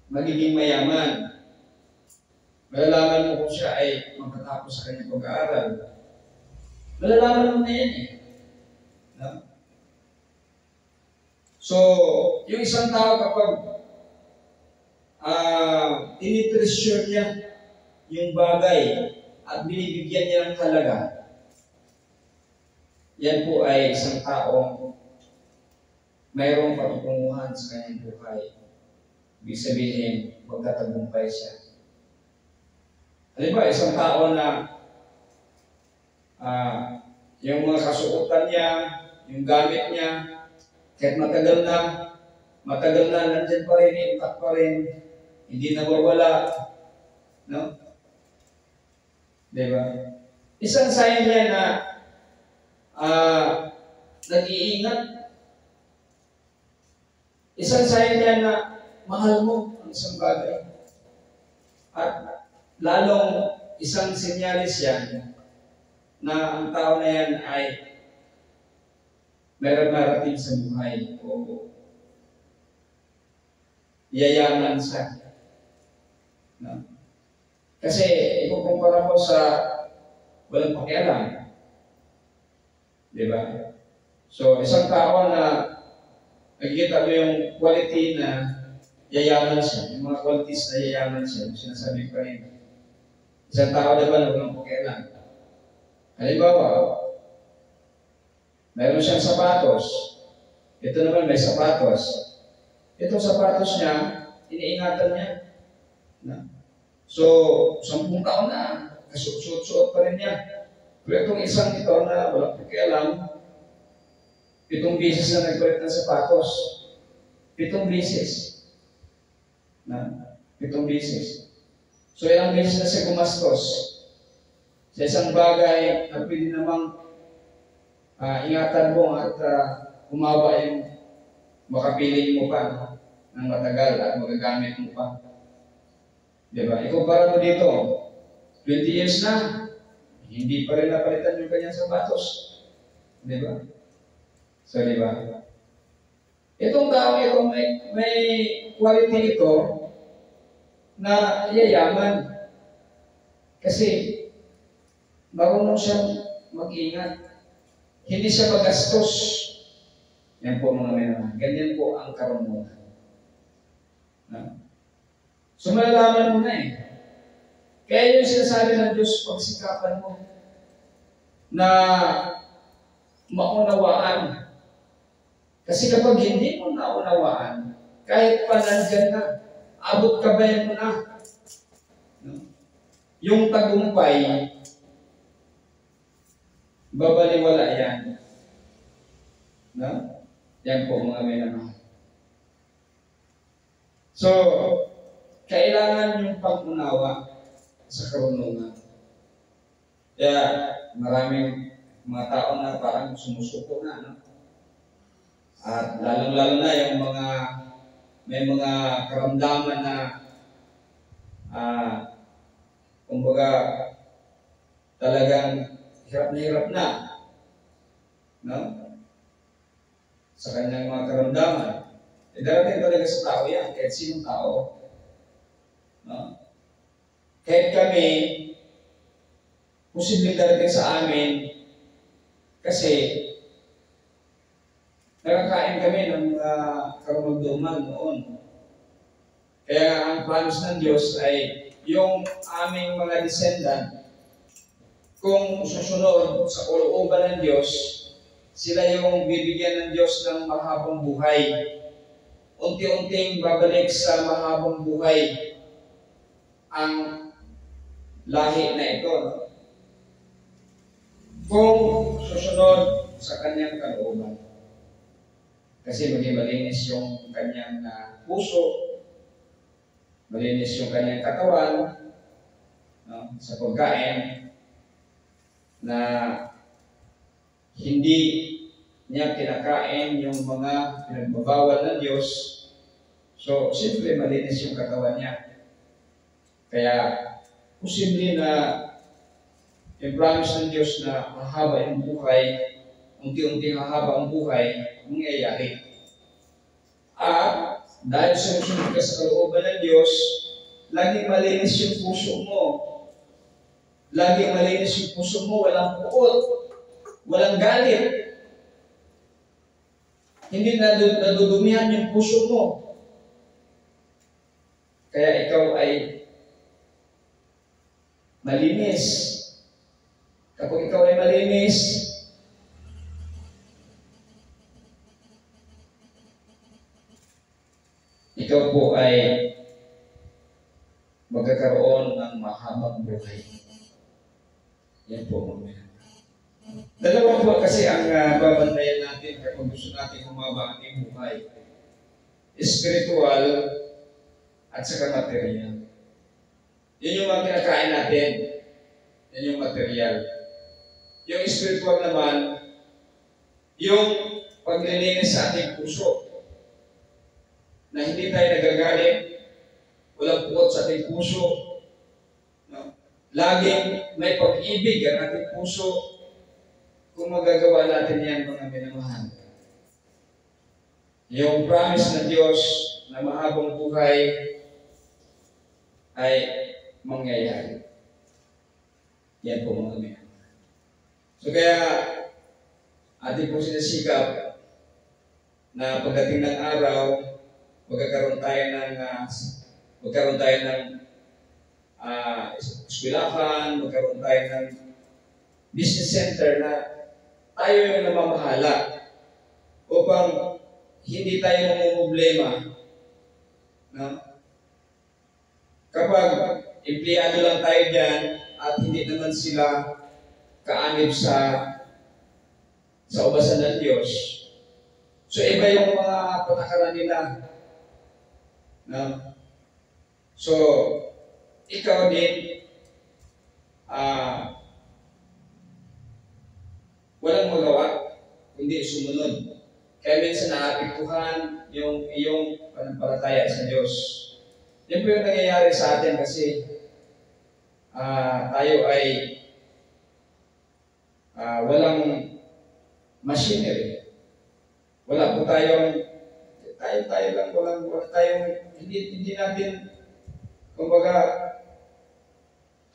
magiging mayaman. Malalaman mo kung siya ay magkatapos sa kanyang pag-aaral. Malalaman mo na yan eh. No? So, yung isang tao kapag tinitreasure niya yung bagay at binibigyan niya ng halaga, yan po ay isang taong mayroong patutunguhan sa kanyang buhay. Ibig sabihin, magtatagumpay siya. Halimbawa, isang tao na yung mga kasuotan niya, yung gamit niya, kahit matagal na, nandyan pa rin, intact pa rin, hindi nawawala. No? Diba? Isang sign niya na nag-iingat. Isang sign niya na mahal mo ang isang bagay. At lalong isang sinyalis yan na ang tao na yan ay meron marating sa buhay o yayaman siya. No? Kasi ikukumpara mo sa walang pakialam. Diba? So, isang tao na nakikita mo yung quality na yayaman siya, yung mga qualities na yayaman siya, sinasabi ko rin. Isang tao naman na walang pakialam. Halimbawa, mayroon siyang sapatos. Ito naman may sapatos. Itong sapatos niya, iniingatan niya. So, 10 taon na, kasuot-suot pa rin niya. Pero itong isang ito na walang pakialam, 7 beses na nagpalit ng sapatos. 7 beses. 7 beses. So, ilang beses na siya gumastos sa isang bagay na pwede namang ingatan mo at humaba yung makapiling mo pa ng matagal at magagamit mo pa. Diba? Ikumpara mo dito, 20 years na, hindi pa rin napalitan yung kanyang sapatos. Di ba? So, di ba? Itong tao ito, may quality ito na yayaman. Kasi, marunong siyang mag-ingat. Hindi siya magastos. Yan po mga minamahal. Ganyan po ang karunungan. So malalaman mo na eh. Kaya yung sinasabi ng Diyos, pagsikapan mo na maunawaan. Kasi kapag hindi mo naunawaan, kahit pa nandyan na, abot kabayan mo na. Yung tagumpay, babaliwala yan. No? Yan po mga minamahal. So, kailangan yung pag-unawa sa karunungan. Kaya maraming mga tao na parang sumusuko na. No? At lalong-lalo na yung may mga karamdaman na kumbaga talagang hirap na. No? Sa kanyang mga karamdaman. Darating talaga sa tao yan, kahit sinong tao. No? Kahit kami, posibleng darating sa amin, kasi nakakain kami ng karamdaman noon. Kaya ang planos ng Diyos ay yung aming mga descendant, kung susunod sa kalooban ng Diyos, sila yung bibigyan ng Diyos ng mahabang buhay. Unti-unting babalik sa mahabang buhay ang lahi na ito. Kung susunod sa kanyang kalooban. Kasi maging malinis yung kanyang puso, malinis yung kanyang katawan, no, sa pagkain, na hindi niya kinakain yung mga pinagbabawal ng Diyos. So, siyempre malinis yung katawan niya. Kaya, posible na yung promise ng Diyos na mahaba yung buhay, unti-unting hahaba ang buhay, mangyayari. At, dahil sumusunod ka sa kalooban ng Diyos, laging malinis yung puso mo. Laging malinis yung puso mo, walang puot, walang galit. Hindi nadudumihan yung puso mo. Kaya ikaw ay malinis. Kapag ikaw ay malinis, ikaw po ay magkakaroon ng mahabang buhay. Yan po mga. Dalawa po kasi ang babantayan natin kapag gusto natin humaba ang ating buhay. Spiritual at saka material. Yun yung mga kinakain natin. Yan yung material. Yung spiritual naman, yung paglilinis sa ating puso. Na hindi tayo nagagalit, walang puot sa ating puso. No? Laging may pag-ibig ang ating puso. Kung magagawa natin yan, mga minamahal. Yung promise ng Diyos na mahabang buhay ay mangyayari. Yan po mga minamahal. So kaya, ating po sinasikap na pagdating ng araw, magkakaroon tayo ng eskwelahan, magkaroon tayo ng business center na tayo yung namamahala upang hindi tayo mamumblema. No? Kapag empleyado lang tayo dyan at hindi naman sila kaanib sa ubasan ng Diyos, so iba yung mga patakaran nila. No? So, ikaw din, walang magawa, kundi sumunod. Kaya minsan naapektuhan yung iyong pananampalataya sa Diyos. Yan po yung nangyayari sa atin kasi tayo ay walang machinery. Wala po tayong, tayo lang, wala tayong, hindi natin, kumbaga,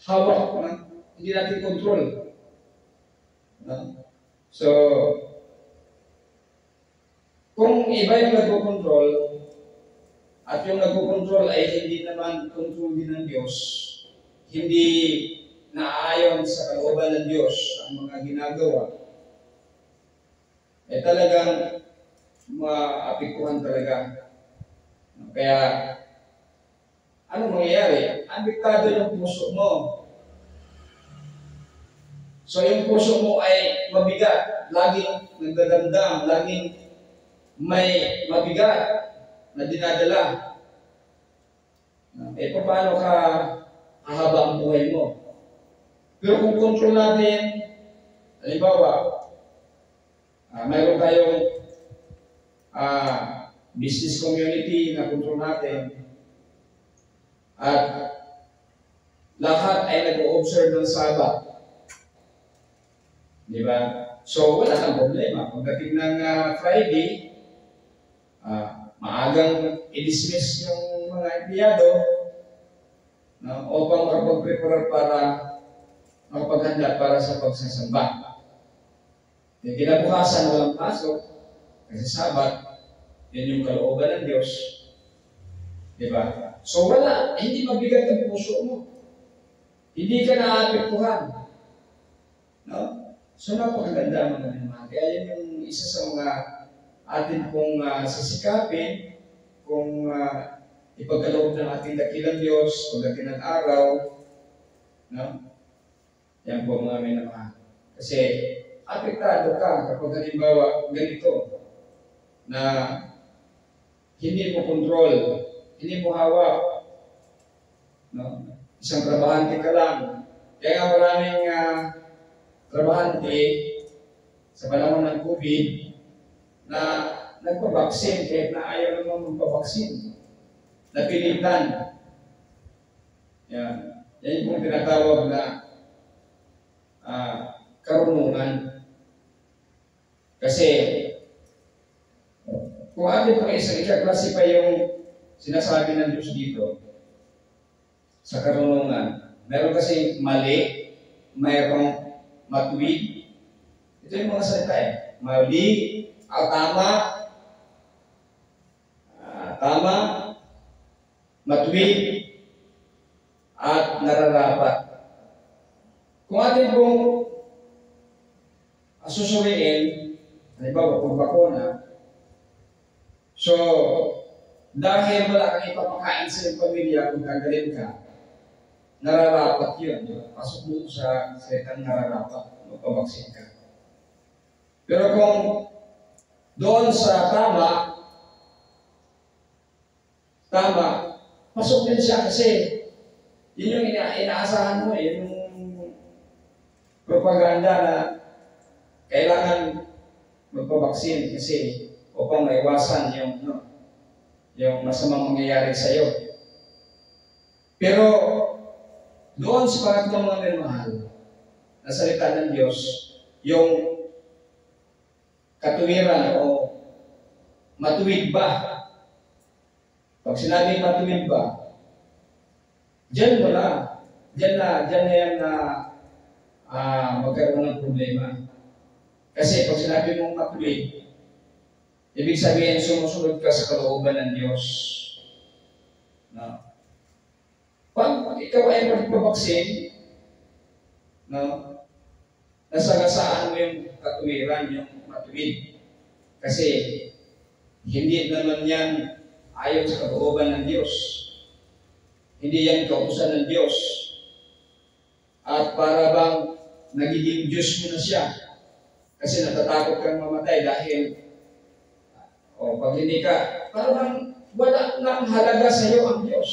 hawak na, hindi natin control. No? So, kung iba yung nagpo-control, at yung nagpo-control ay hindi naman control din ng Diyos, hindi naaayon sa kalooban ng Diyos ang mga ginagawa, eh talagang maapektuhan talaga. Kaya, ano mangyayari? Apektado yung puso mo. So yung puso mo ay mabigat, laging nagdadamdam, laging may mabigat na dinadala. Eh paano ka hahaba ang buhay mo? Pero kung control natin, halimbawa, mayroon tayong business community na control natin, at lahat ay nag-o-observe ng Sabat. Di ba? So, wala kang problema. Pagdating ng Friday, maagang i-dismiss yung mga empleyado, no, upang makapag-prepare para makapaghanda para sa pagsasamba. Yung kinabukasan, walang pasok, kasi Sabat, yun yung kalooban ng Diyos. Di ba? So wala, hindi mabigat ang puso mo. Hindi ka naapektuhan. No? So napakaganda mga naman. Kaya yun yung isa sa mga atin pong sisikapin kung ipagkaloob ng ating dakilang Diyos pagdating ng araw. No? Yan po mga minamahal. Kasi apektado ka kapag halimbawa ganito na hindi mo control, hindi mo hawak. No? Isang trabahante ka lang. Kaya nga maraming trabahante sa panahon ng COVID na nagpabaksin kahit na ayaw naman magpabaksin. Napilitan. Yan. Yan yung tinatawag na karunungan. Kasi kung atin pang ika-klase pa yung sinasabi ng Diyos dito sa karunungan, meron kasi mali, mayroong matuwid. Ito yung mga salita eh. Mali, tama, matuwid, at nararapat. Kung atin pong susuriin, halimbawa kung bakuna, so, dahil wala kang ipapakain sa iyong pamilya kung gagaling ka, nararapat yun. Pasok mo sa salitang nararapat, magpabaksin ka. Pero kung doon sa tama, pasok din siya kasi yun yung inaasahan mo, yun yung propaganda na kailangan magpabaksin kasi upang maiwasan yung masamang mangyayari sa iyo. Pero doon sa pangatlong mga minamahal na salita ng Diyos, yung katuwiran o matuwid ba? Pag sinabing matuwid ba, diyan wala. Diyan na yan na magkaroon ng problema. Kasi pag sinabi mong matuwid, ibig sabihin, sumusunod ka sa kalooban ng Diyos. No? Pag ikaw ay magpabaksin, no? Nasagasaan mo yung katuwiran, yung matuwid. Kasi hindi naman yan ayon sa kalooban ng Diyos. Hindi yan kautusan ng Diyos. At para bang nagiging Diyos mo na siya. Kasi natatakot kang mamatay dahil pag hindi ka, parang wala nang halaga sa iyo ang Diyos.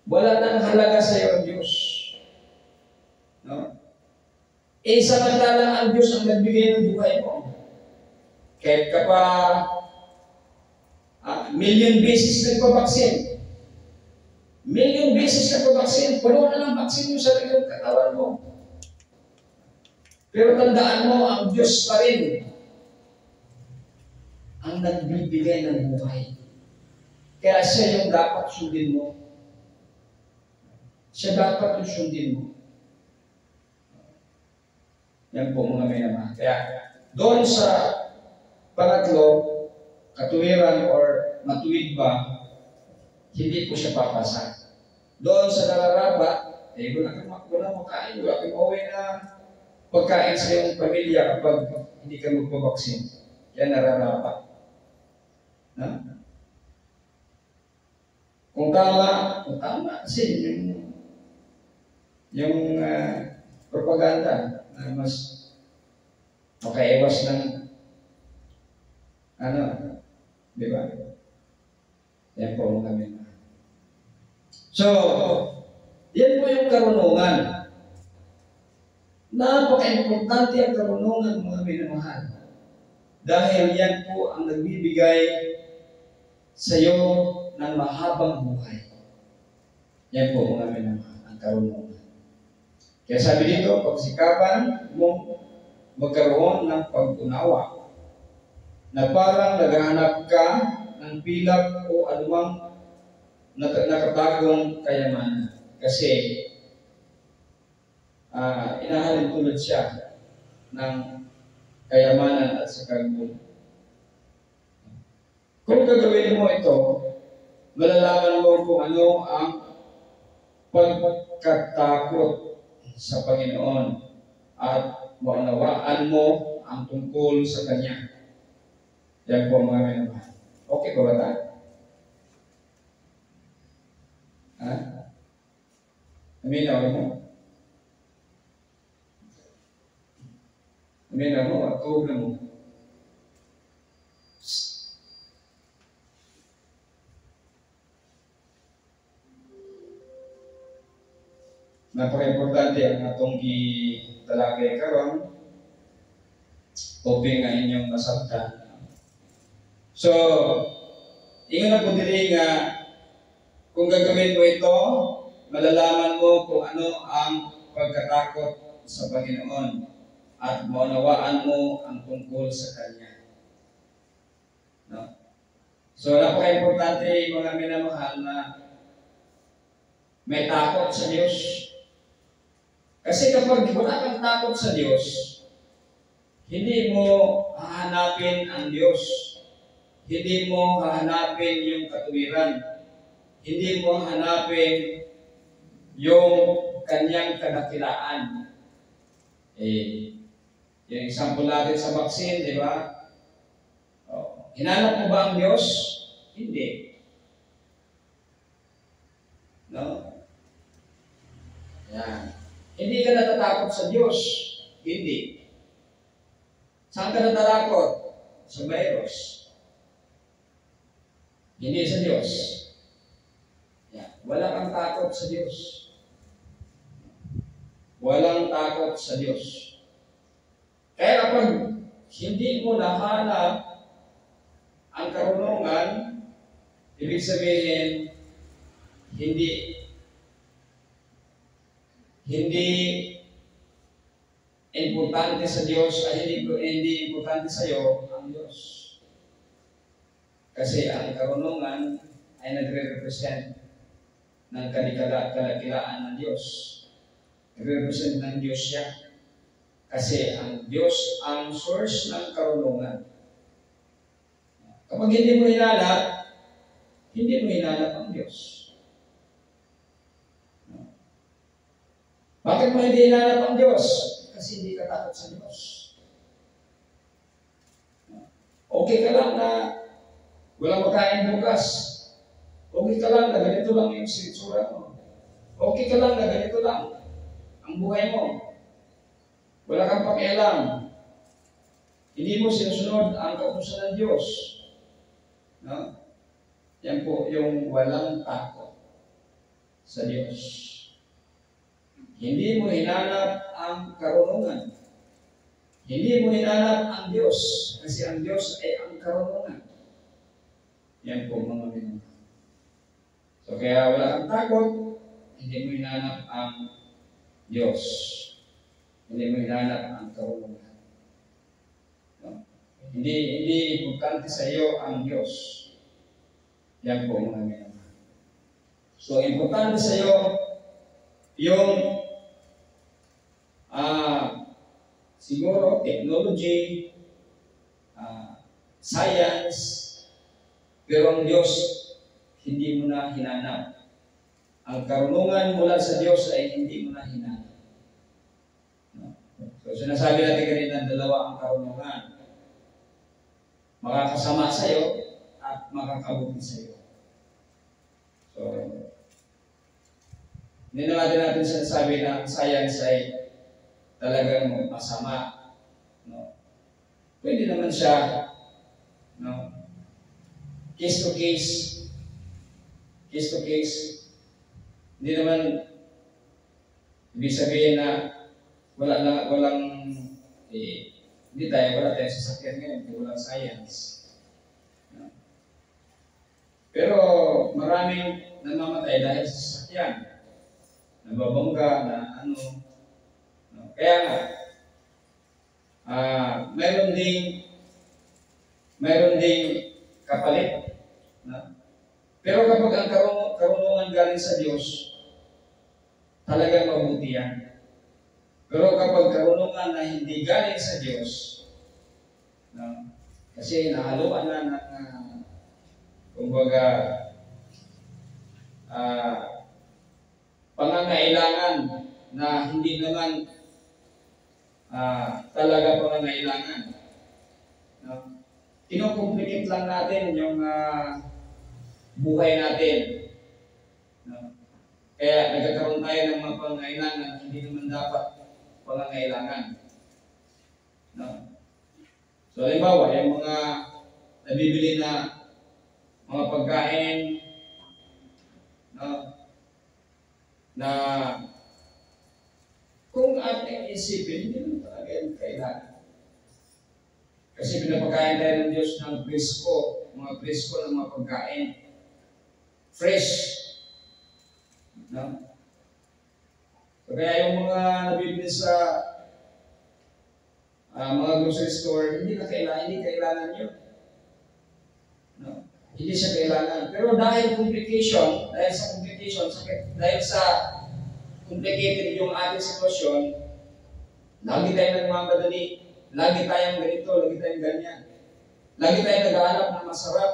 Wala nang halaga sa iyo ang Diyos. No? Samantalang ang Diyos ang nagbigay ng buhay mo. Kahit ka pa million beses nagpabaksin. Million beses nagpabaksin. Puno na ng baksin yung sarili ng katawan mo. Pero tandaan mo, ang Diyos pa rin ang nagbibigay ng buhay. Kaya siya yung dapat sundin mo. Siya dapat yung sundin mo. Yan po mga minamahal. Kaya doon sa pangatlo, katuwiran or matuwid ba, hindi po siya papasa. Doon sa nararapat, wala kang makain, wala kang mauwi na pagkain sa iyong pamilya kapag hindi ka magpabaksin. Yan nararapat. Ha? Kung tama, kasi yung propaganda na mas makaiwas ng di ba? Yan po mga minamahal. So, yan po yung karunungan. Napaka-importante ang karunungan mga minamahal. Dahil yan po ang nagbibigay sa iyo ng mahabang buhay. Yan po mga minamahal, ang karunungan. Kaya sabi dito, pagsikapan mong magkaroon ng pag-unawa na parang naghahanap ka ng pilak o anumang nakatagong kayamanan. Kasi inahalin tulad siya ng kayamanan at sa kagulong. Kung gagawin mo ito, malalaman mo kung ano ang pagkatakot sa Panginoon at maunawaan mo ang tungkol sa Kanya. Yan po mga minamahal. Okay ba ba tayo? Ha? Aminaw mo? Aminaw mo? At tuhog na mo? Napaka-importante ang atong gitalagay karon upang nga inyong masabtan. So, ingon na po dili nga kung gagawin mo ito, malalaman mo kung ano ang pagkatakot sa Panginoon at maunawaan mo ang tungkol sa Kanya. No? So, napaka-importante mga minamahal na may takot sa Diyos. Kasi kapag wala kang takot sa Diyos, hindi mo hahanapin ang Diyos. Hindi mo hahanapin yung katuwiran. Hindi mo hahanapin yung Kanyang kadakilaan. Yung example natin sa vaccine, di ba? Hinanap mo ba ang Diyos? Hindi. No? Yan. Hindi ka natatakot sa Diyos. Hindi. Saan ka natatakot? Sa virus. Hindi sa Diyos. Yan. Wala kang takot sa Diyos. Walang takot sa Diyos. Kaya kapag hindi mo nahanap ang karunungan, ibig sabihin, hindi importante sa Diyos ay hindi importante sa iyo ang Diyos. Kasi ang karunungan ay nagre-represent ng kadakilaan ng Diyos. Nagre-represent ng Diyos siya. Kasi ang Diyos ang source ng karunungan. Kapag hindi mo hinanap ang Diyos. Bakit mo hindi hinanap ang Diyos? Kasi hindi ka takot sa Diyos. Okay ka lang na walang makain bukas. Okay ka lang na ganito lang yung sitsura mo. Okay ka lang na ganito lang ang buhay mo. Wala kang pakialam. Hindi mo sinusunod ang kautusan ng Diyos. No? Yan po yung walang takot sa Diyos. Hindi mo hinanap ang karunungan. Hindi mo hinanap ang Diyos. Kasi ang Diyos ay ang karunungan. Yan po mga minamahal. So kaya wala kang takot, hindi mo hinanap ang Diyos. Hindi mo hinanap ang karunungan. No? Hindi importante sa iyo ang Diyos. Yan po mga minamahal. So, importante sa iyo yung siguro technology, science, pero ang Diyos hindi mo na hinanap. Ang karunungan mula sa Diyos ay hindi mo na hinanap. No? So, sinasabi natin kanina, dalawa ang karunungan. Makakasama sa iyo at makakabuti sa iyo. So, hindi natin sinasabi na ang science ay talagang masama. No? Pwede naman siya, no? Case to case. Hindi naman ibig sabihin na hindi wala tayong sasakyan ngayon kung walang science. No? Pero maraming namamatay dahil sa sasakyan. Nababangga na ano. No? Kaya nga, mayroon ding kapalit. No? Pero kapag ang karunungan galing sa Diyos, talagang mabuti yan. Pero kapag karunungan na hindi galing sa Diyos, no? Kasi nahaluan na ng kumbaga pangangailangan na hindi naman talaga pangangailangan. No? Kinukomplicate lang natin yung buhay natin. No? Kaya nagkakaroon tayo ng mga pangangailangan na hindi naman dapat pangangailangan. No? So, halimbawa, yung mga nabibili na mga pagkain, no? Na kung ating isipin, hindi naman talaga yung kailangan. Kasi pinapakain tayo ng Diyos ng mga presko ng mga pagkain. Fresh. No? So, kaya yung mga nabibili sa mga grocery store, hindi kailangan yun. No? Hindi siya kailangan. Pero dahil sa complicated yung ating sitwasyon, lagi tayong nagmamadali, lagi tayong ganito, lagi tayong ganyan. Lagi tayong nag-aanap ng masarap.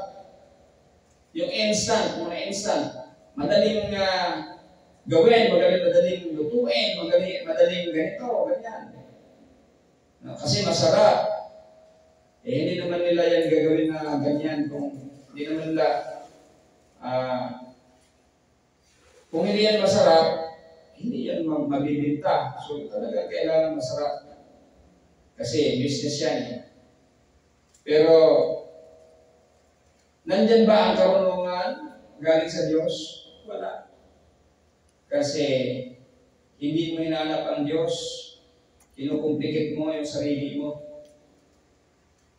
Yung mga instant, madaling gawin, madaling lutuin, madaling ganito, ganyan. No, kasi masarap. Hindi naman nila yan gagawin na ganyan kung hindi naman nila kung hindi yan masarap, hindi yan mabibinta. So talaga kailangan masarap. Kasi business yan. Pero nandyan ba ang karunungan galing sa Diyos? Wala. Kasi hindi mo hinanap ang Diyos, kinukumplikate mo yung sarili mo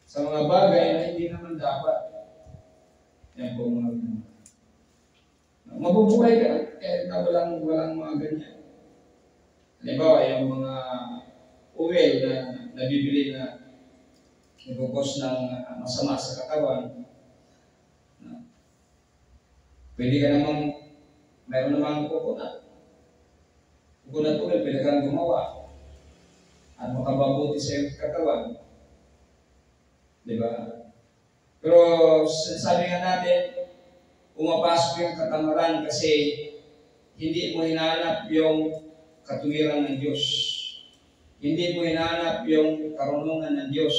sa mga bagay na hindi naman dapat. Yan po mga mabubuhay ka kahit na walang mga ganyan. Halimbawa, yung mga oil na nabibili na nagkukos ng masama sa katawan, pwede ka namang, mayroon namang coconut oil, pwede kang gumawa at makababuti sa iyong katawan. Diba? Pero sabi nga natin, pumapasok yung katamaran kasi hindi mo hinahanap yung katuwiran ng Diyos. Hindi mo hinahanap yung karunungan ng Diyos.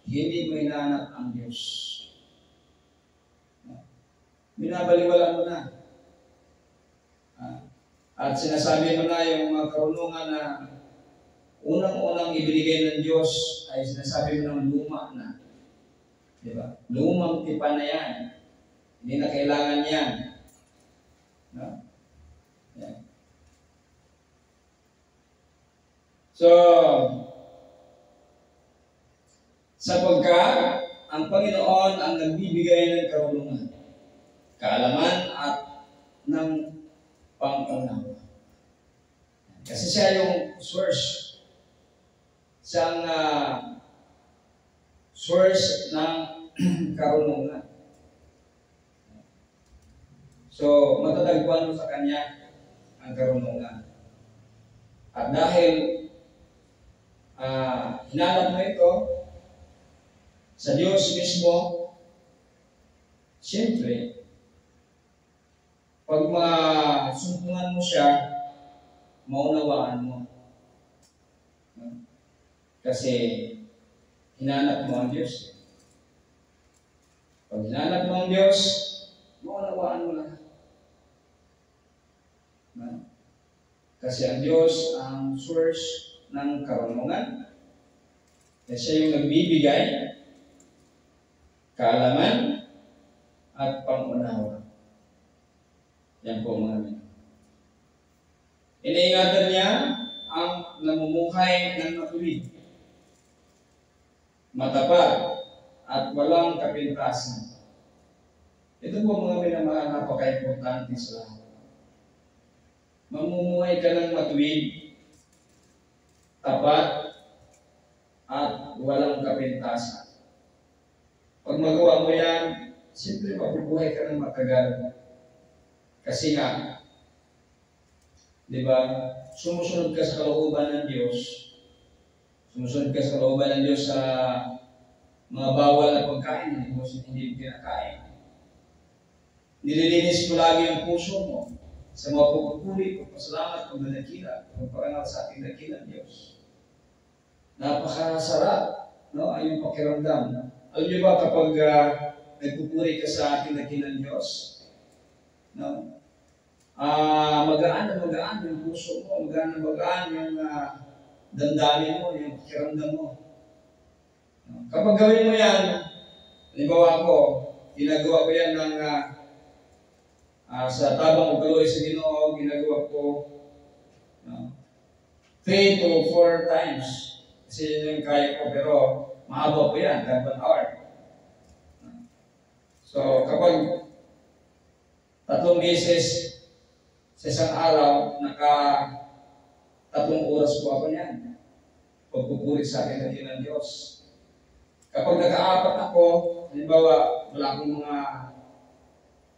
Hindi mo hinahanap ang Diyos. Binabaliwala mo na. At sinasabi mo na yung mga karunungan na unang-unang ibinigay ng Diyos ay sinasabi mo ng luma na. Diba? Lumang tipan na yan. Hindi na kailangan yan. No? Yan. So, sapagkat ang Panginoon ang nagbibigay ng karunungan, kaalaman at ng pangpangnawa. Kasi siya yung source siyang source ng karunungan. So, matatagpuan mo sa Kanya ang karunungan. At dahil hinanap mo ito sa Diyos mismo, siyempre, pag masumpungan mo siya, maunawaan mo. Kasi hinanap mo ang Diyos. Pag hinanap mo ang Diyos, maunawaan mo lahat. Kasi ang Diyos ang source ng karunungan. At siya yung nagbibigay kaalaman at pangunawa. Yan po mga amin. Iniingatan niya ang namumuhay ng matuwid, matapat, at walang kapintasan. Ito po mga minamahal, napaka-importante sa lahat. Mamumuhay ka ng matuwid, tapat, at walang kapintasan. Pag magawa mo yan, siyempre mabubuhay ka ng matagal. Kasi nga, di ba, sumusunod ka sa kalooban ng Diyos. Sumusunod ka sa kalooban ng Diyos sa mga bawal na pagkain, hindi mo kinakain. Nililinis mo lagi ang puso mo sa mga pagpupuri, pagpasalamat, pagdadakila, pagparangal sa ating dakilang Diyos. Napakasarap, no? Ay yung pakiramdam. Alam niyo ba kapag nagpupuri ka sa ating dakilang Diyos, no? Magaan na magaan yung puso mo, magaan na magaan yung damdamin mo, yung pakiramdam mo. Kapag gawin mo yan, halimbawa ako, ginagawa ko yan ng sa tabang ugaloy sa Ginoo, ginagawa ko 3 to 4 times. Kasi yun yung kaya ko, pero mahaba po yan, 1 hour. So, kapag 3 beses sa isang araw, 3 oras po ako niyan. Pagpupuri sa akin ng Diyos. Kapag naka-4 ako, halimbawa, wala akong mga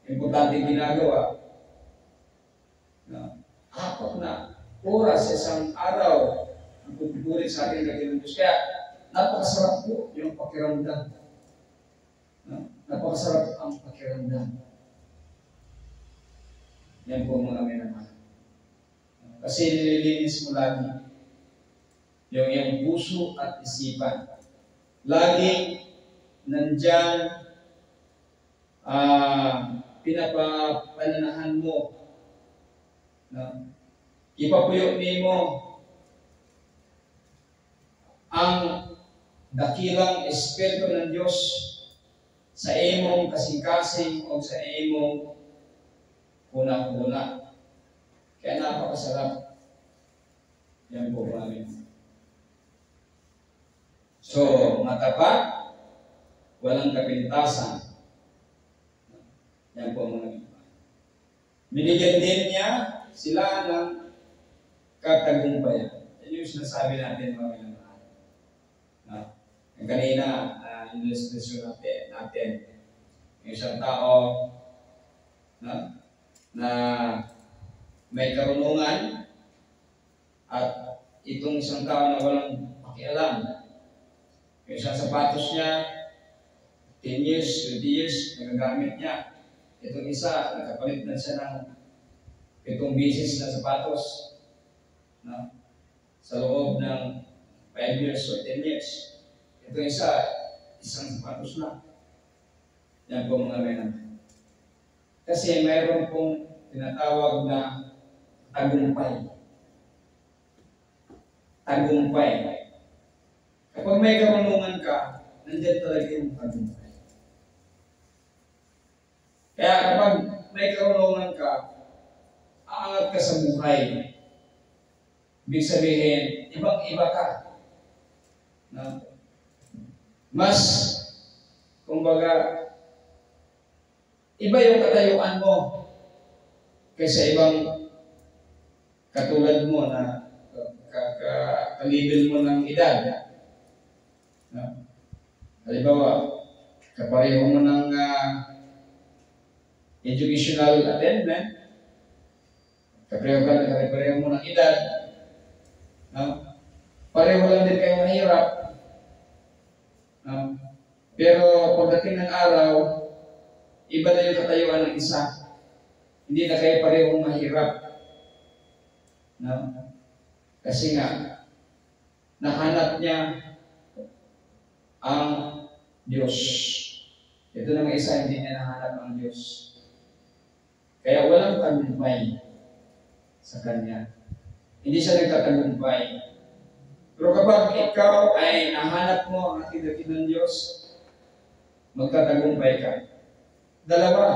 importanteng ginagawa, 4 na oras sa isang araw ang pagpupuri sa akin ng Diyos. Kaya, napakasarap po yung pakiramdam. Napakasarap ang pakiramdam. Yan po mga minamahal. Kasi nililinis mo lagi yung iyong puso at isipan. Lagi nandyan pinapapananahan mo. Ipapuyo mo ang dakilang Espiritu ng Diyos sa imong kasing-kasing o sa imong una-una. Kaya napakasarap. Yan po namin. So, matapat, walang kapintasan. Yan po mga ito. Binigyan din niya sila ng katagumpayan. Yan yung sinasabi natin mga minamahal. Yung kanina, illustration natin. Yung isang tao na may karunungan at itong isang tao na walang pakialam. Yung isang sapatos niya, 10 years, 20 years, nagagamit niya. Itong isa, nakapalit na siya ng 7 beses na sapatos. Sa loob ng 5 years o 10 years. Itong isa, isang sapatos na. Yan po mga menan. Kasi mayroon pong tinatawag na tagumpay. Tagumpay. Kapag may karunungan ka, nandiyan talaga yung tagumpay. Kaya kapag may karunungan ka, aangat ka sa buhay. Ibig sabihin, ibang-iba ka. Mas, kumbaga, iba yung katayuan mo kaysa ibang katulad mo na ka-level mo ng edad. No? Halimbawa, kapareho mo ng educational attainment, kapareho mo ng edad, no? Pareho lang din kayo mahirap. No? Pero pagdating ng araw, iba na yung katayuan ng isa. Hindi na kayo parehong mahirap. No? Kasi nga, nahanap niya ang Diyos. Ito naman isa, hindi niya nahanap ang Diyos. Kaya walang tagumpay sa Kanya. Hindi siya nagtatagumpay. Pero kapag ikaw ay nahanap mo ang ating dakilang Diyos, magtatagumpay ka. Dalawa.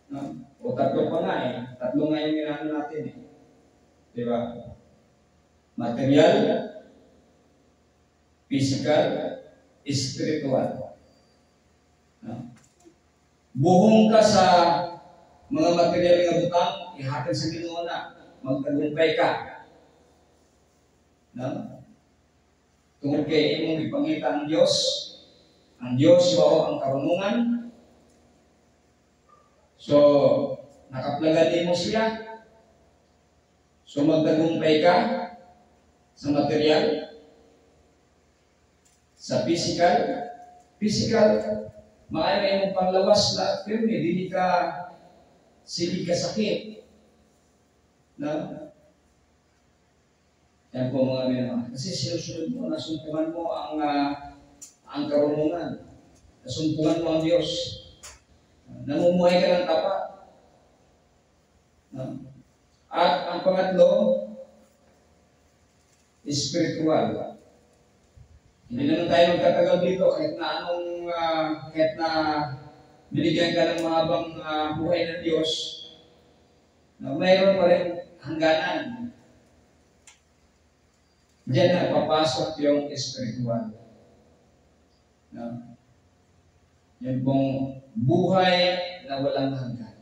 No? O tatlo pa nga eh. Tatlo nga yung ginano natin eh. Diba? Material, physical, spiritual. No? Buhong ka sa mga material na butang, ihatid sa Ginoo na, magtagumpay ka. No? Tungkol kay imong ipangita ang Diyos mao ang karunungan. So, nakaplagan mo siya. So, magtagumpay ka sa material, sa physical, maaari mong panglawas na, pero hindi ka sige kasakit. No? Yan po mga minamahal. Kasi sinusunod mo, nasumpungan mo ang karunungan. Nasumpungan mo ang Diyos. Namumuhay ka ng tapat. No? At ang pangatlo, spiritual. Hindi naman tayo magtatagal dito kahit na binigyan ka ng mahabang buhay ng Diyos, mayroon pa rin hangganan. Diyan na papasok yung spiritual. No? Yung pong buhay na walang hanggan.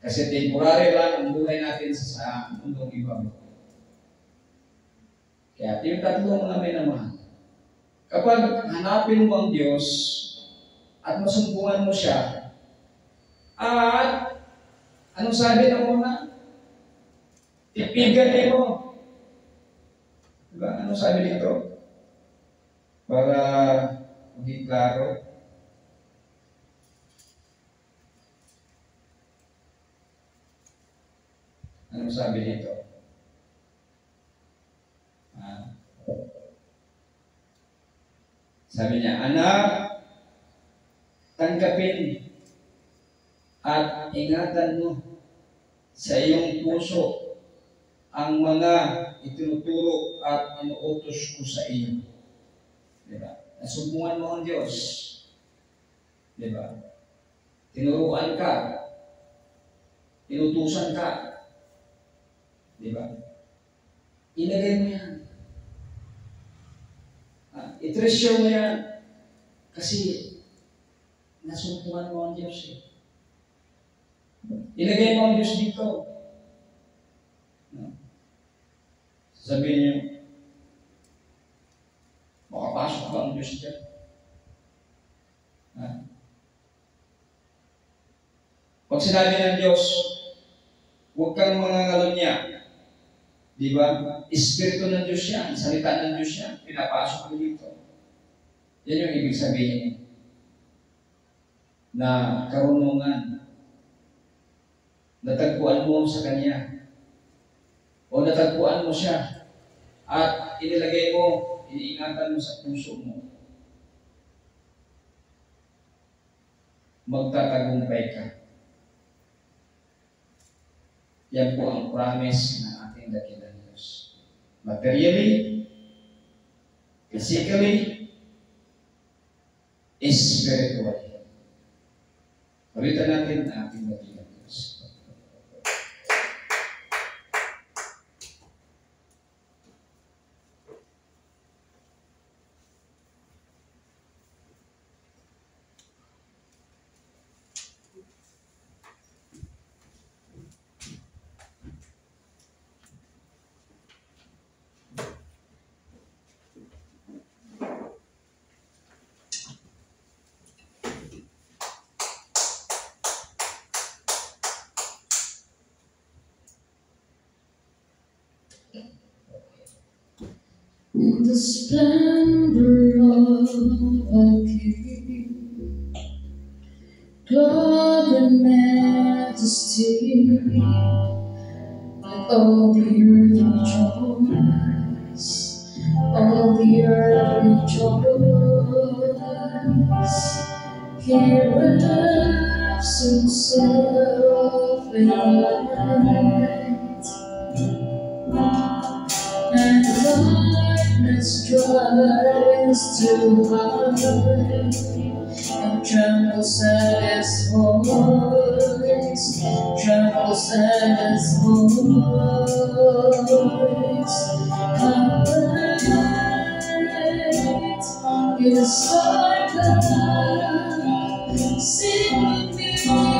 Kasi temporary lang ang buhay natin sa mundong ibabaw. Kaya yung tatlong mga minamahal. Kapag hanapin mo ang Diyos at masumpungan mo siya, at anong sabi ng una? Tipigan mo. Diba? Anong sabi dito? Para maging klaro. Anong sabi dito? Sabi niya, anak, tanggapin at ingatan mo sa iyong puso ang mga itinuturo at inuutos ko sa iyo. Diba? Nasumpungan mo ang Diyos. Diba? Tinuruan ka. Tinutusan ka. Diba? Ilagay mo yan. I-treasure mo yan. Kasi nasumpungan mo ang Diyos eh. Ilagay mo ang Diyos dito. No? Sabihin niyo, makapasok ba ang Diyos dyan? Pag sinabi ng Diyos, huwag kang mangangalon niya. Di ba? Espiritu ng Diyos yan, salita ng Diyos yan, pinapasok mo dito. Yan yung ibig sabihin na karunungan. Natagpuan mo sa Kanya. O natagpuan mo siya. At inilagay mo, iniingatan mo sa puso mo. Magtatagumpay ka. Yan po ang promise ng ating dakilang Diyos. Materially, physically, spiritually. Ulitan natin ang ating dakilang Diyos. In the splendor of a king, glory and majesty, let all the earth rejoice, all the earth rejoice. He wraps himself in light, and darkness tries to hide, and trembles at his voice, trembles at his voice. How great is our God, sing with me,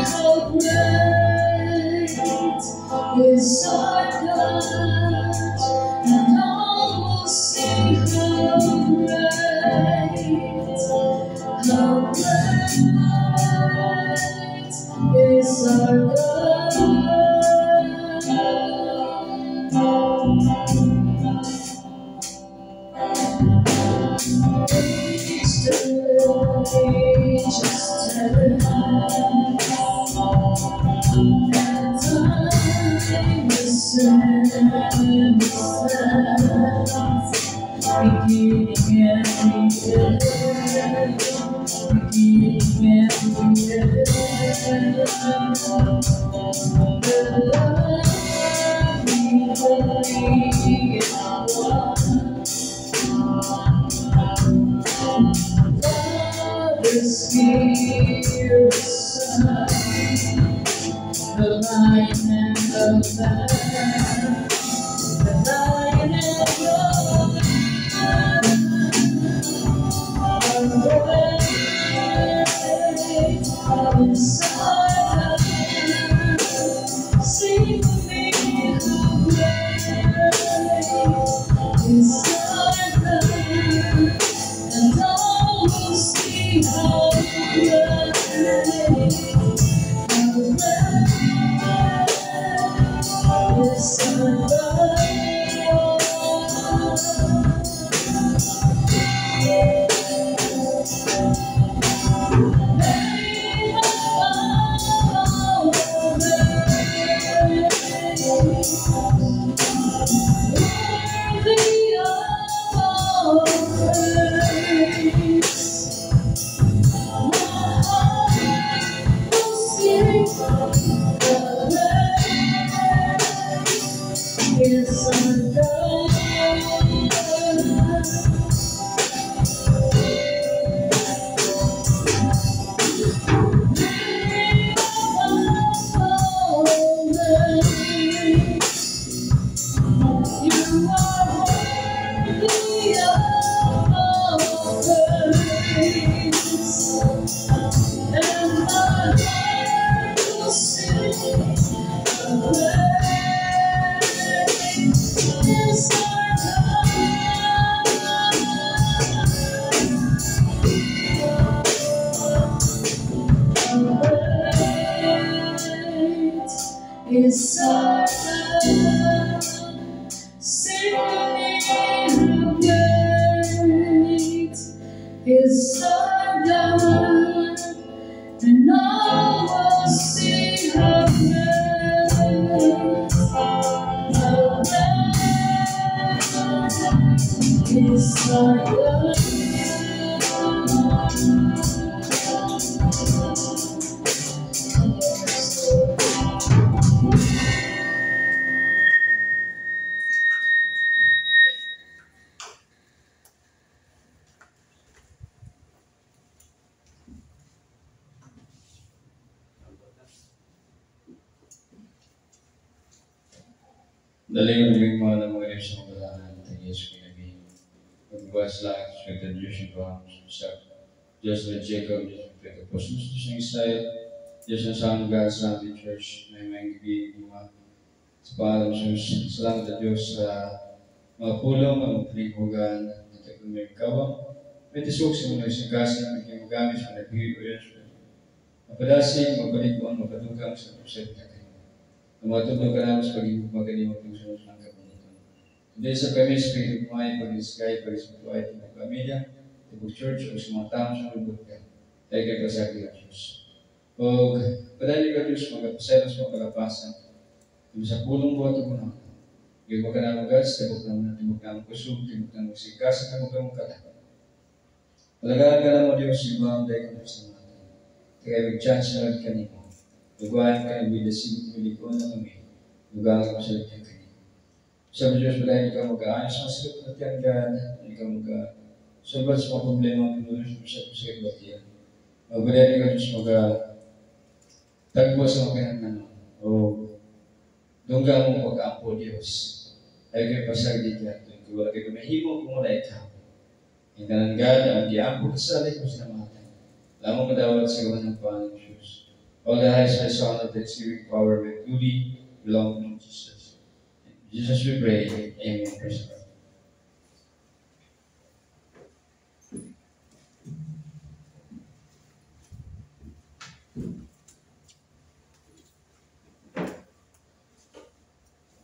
how great is our God, and all will sing how great is our God. Just time is beginning and the end, beginning and the end. The lovely holy one, Father, Spirit, Son, the Lion and the Lamb, the Lion and the sing with me, how great is our God, and all will see how great is our God. Yes, I'm done. You are worthy of all praise, and my heart will sing. Great is our God. Great is our God. Sing with me, how great is our God, and all will see how great is our God. Daling luming mga ng mga sa mga kalahan ng Yesu pinaging magbuwas lang sa Diyos yung Bahamas sa Diyos na Jacob, Diyos na Pagkapos, Diyos na Israel, Diyos na Sangga sa ating church na may ibigay mga sa pangalan ng Diyos. Salamat na Diyos sa mga pulong, mga pinaghugan, na tagang may kawang, may tisok sa mga isang kasi na may magamit sa nagbigay ko yun. Mapadasing, mabalikuan, mapadugang sa prosep na kayo. Ang mga tubog ka namin sa pag-ibig magaling magpagsunod ng kapuntutan. Today sa kami sa pinagmay, pag-iskay, pag-ispatuay, pag-pamilya, pag-church, o sa mga taong sa lubot ka. Tayo kay kasagi ang Diyos. O padali ka Diyos, magpaselos mo pagkapasan. Yung sa pulong buhat mo na. Yung magkanamugas, tibok naman, tibok naman kusog, tibok naman sikas, tibok naman kata. Palagaan ka na mo Diyos, ibang dahil ko sa mga. Kaya mag-chance na lang kanino. Lugahan ka na bilasing, milikon na kami. Lugahan ka sa likyan kanino. Sabi Diyos, pala hindi ka mag-aayos ng sakit na tiyan, hindi ka mag-solve sa mga problema, pinulos mo sa sakit ba tiyan. Pala ka Diyos, mag-tagpo sa mga pinagano. O doon ka mo pag-ampo Diyos. Ay kayo pasag dito natin. Kung wala kayo mahimo, kung wala ikaw. Yung kananggan, ang diampo, kasalay ko sa namatay. Lamang madawat sa gawa ng Panginoon Diyos. All the highest I saw of the civic power may truly belong to Jesus. In Jesus we pray. Amen. Praise God.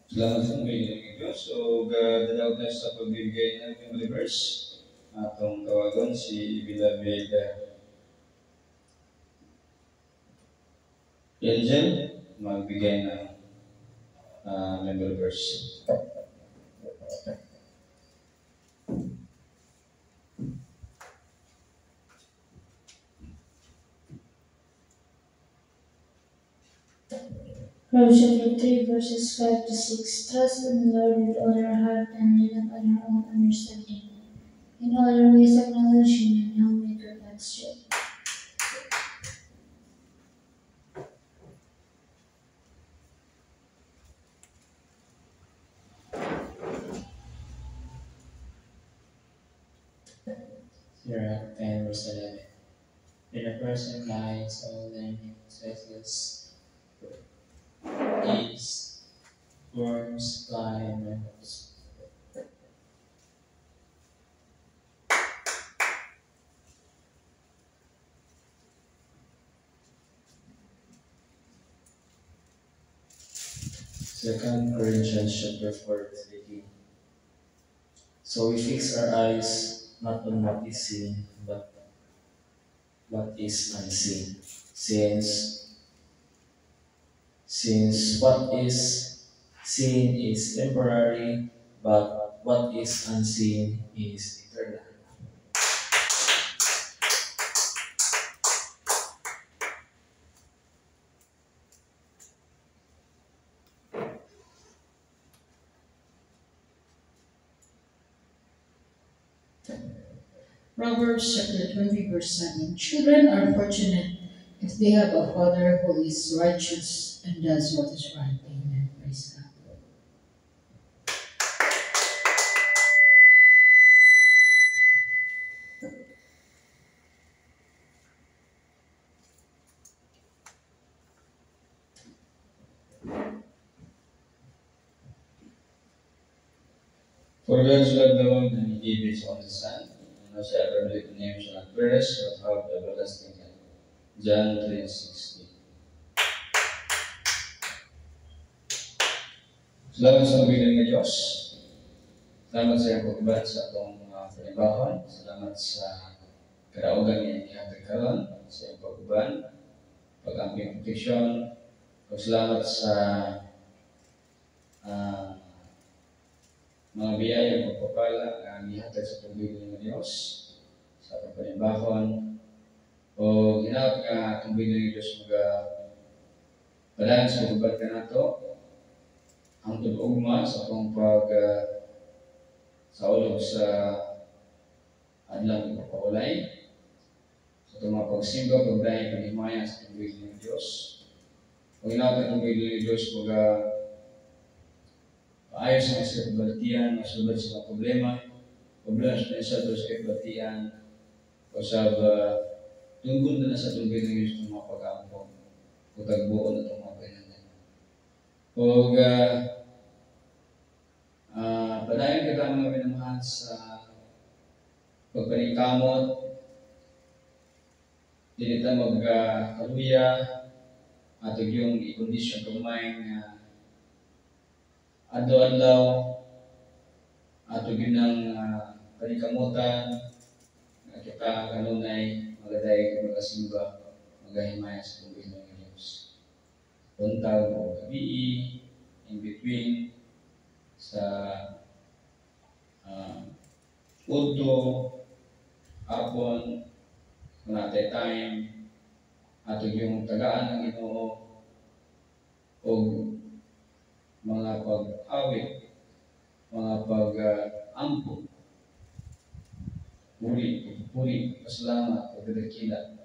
Salamat sa mga Diyos. So, dadawag na sa pagbibigay ng believers. Atong tawagon si Beloved Angel, magbigay ng member verse. Proverbs chapter 3, verses 5 to 6. Trust in the Lord with all your heart and lean not on your own understanding. In all your ways acknowledge Him, and He'll make your path straight. Sirach 10 verse 11. When a person lies, all then senseless is worms fly and rainbows. Second Corinthians chapter 4 verse 18. So we fix our eyes not on what is seen, but what is unseen. Since what is seen is temporary, but what is unseen is eternal. Proverbs chapter 20 verse 7. Children are fortunate if they have a father who is righteous and does what is right. Amen. Praise God. For God's love the world and He gave His only Son, and whosoever believeth in Him shall not perish but have everlasting life. John 3:16. Salamat sa pagbilang ng Diyos. Salamat sa iyong pagbabat sa itong panibahon. Salamat sa karaugan niya ihatag karon sa iyong pagbaban, pag-amping proteksyon. Salamat sa mga biyaya o pagpapala ang ihatag sa pagbilang ng Diyos sa itong panibahon. O ginawat nga itong pagbilang ng Diyos padahan sa pagbabat ka na ito ang tug-ugma sa itong sa ulog sa adlang ipapawalay sa itong mga pagsimba, pagdahin, panimaya sa itong pagbilang ng Diyos. Kung inawat itong pagbilang ng Diyos ayos sa mga kabalatian, masulad sa mga problema sa kabalatian, o sa tungkol na sa tungkol ng Diyos ng mga pag-ampong, o tagbuon na itong mga pinandan. O padayon ka tama mga pinamahan sa pagpaningkamot, hindi ta magkaluya, at yung i-condition kamay nga adlaw-adlaw ato ginang panikamutan nga kita kanunay magaday magasimba magahimaya sa tubig ng Diyos. Buntag o gabi in between sa udto hapon kung natin time ato yung tagaan ng Ginoo o mga pag-awit, mga pag-ampo, puri, pasalamat, pagdadakila,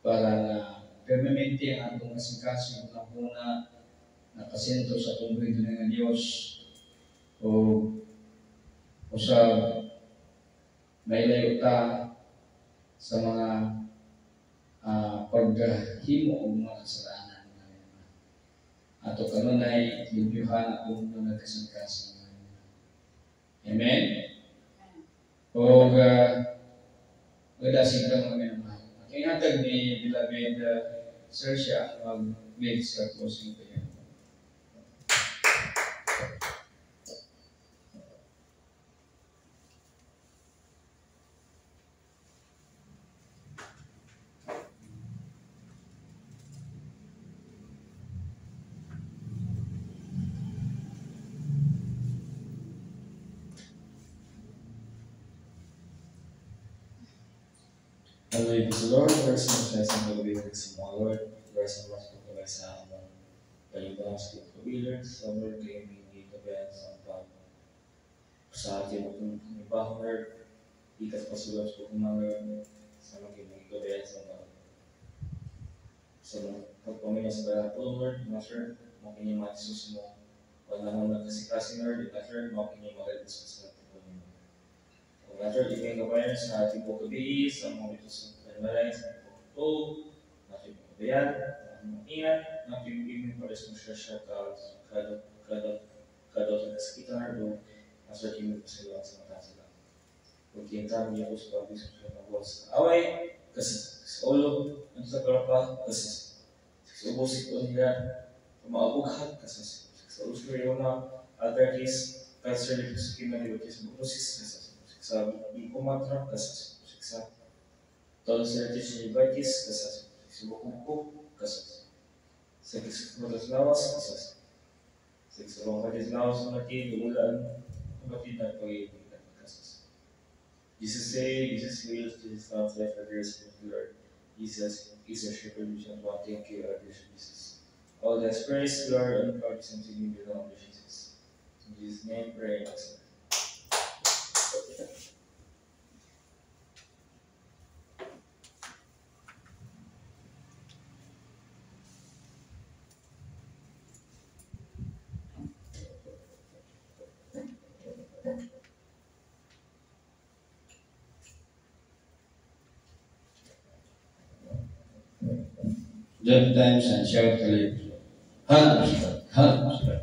para na permanente ang atong kasing-kasing unang-una nakasentro sa atong buhay ng Diyos o sa may layo ta sa mga paghimo o mga kasalanan. Ato kanunay libyuhan akong mga kasing-kasing. Amen? O gadasig ka mga minamahal. Aking hatag ni beloved Sir siya mag-lead sa closing prayer. Hallelujah to the Lord, verse ng blessing of the Lord sa mga Lord, verse ng mas pagkabay sa amon. Kalibang sa kabilan, sa Lord kayo hindi kabayan sa pag. Sa atin ang ibang Lord, ikas pasulat po kung mga sa magiging kabayan sa pag. Sa pagpamilya sa bayan po, Lord, Master, makinig matisus mo. Wala naman nagkasikasi, Lord, Master, makinig mag-alis sa Master, ibigay kabayan sa ating pagkabi, sa mga ito sa kanilay, sa ating pagkato, ating pagkabayan, ating mag-ingat, ating ibigay para sa siya kada sa kasakitan na doon, Master, kimig pa sila sa mata sila. Kung kinta, niya po sa pagkabi sa siya ng buwan sa away, kasi sa ulo, ang sa karapa, kasi sa ubosik po nila, maabughat, kasi sa ulo sa mga arthritis, cancer, sa kinaliwatis, mabusis, sa ipumatra kasas sa tonsillitis uveitis kasas sa buko kasas sa kismotas lawas kasas sa bronchitis lawas mati ulan mati na pag-ibig kasas Jesus say Jesus will Jesus not life the grace of the Lord Jesus is a shepherd which not want thank you our Jesus all this praise Lord and God is unto you belong to Jesus in Jesus name pray. John times and shout to live. Hallelujah.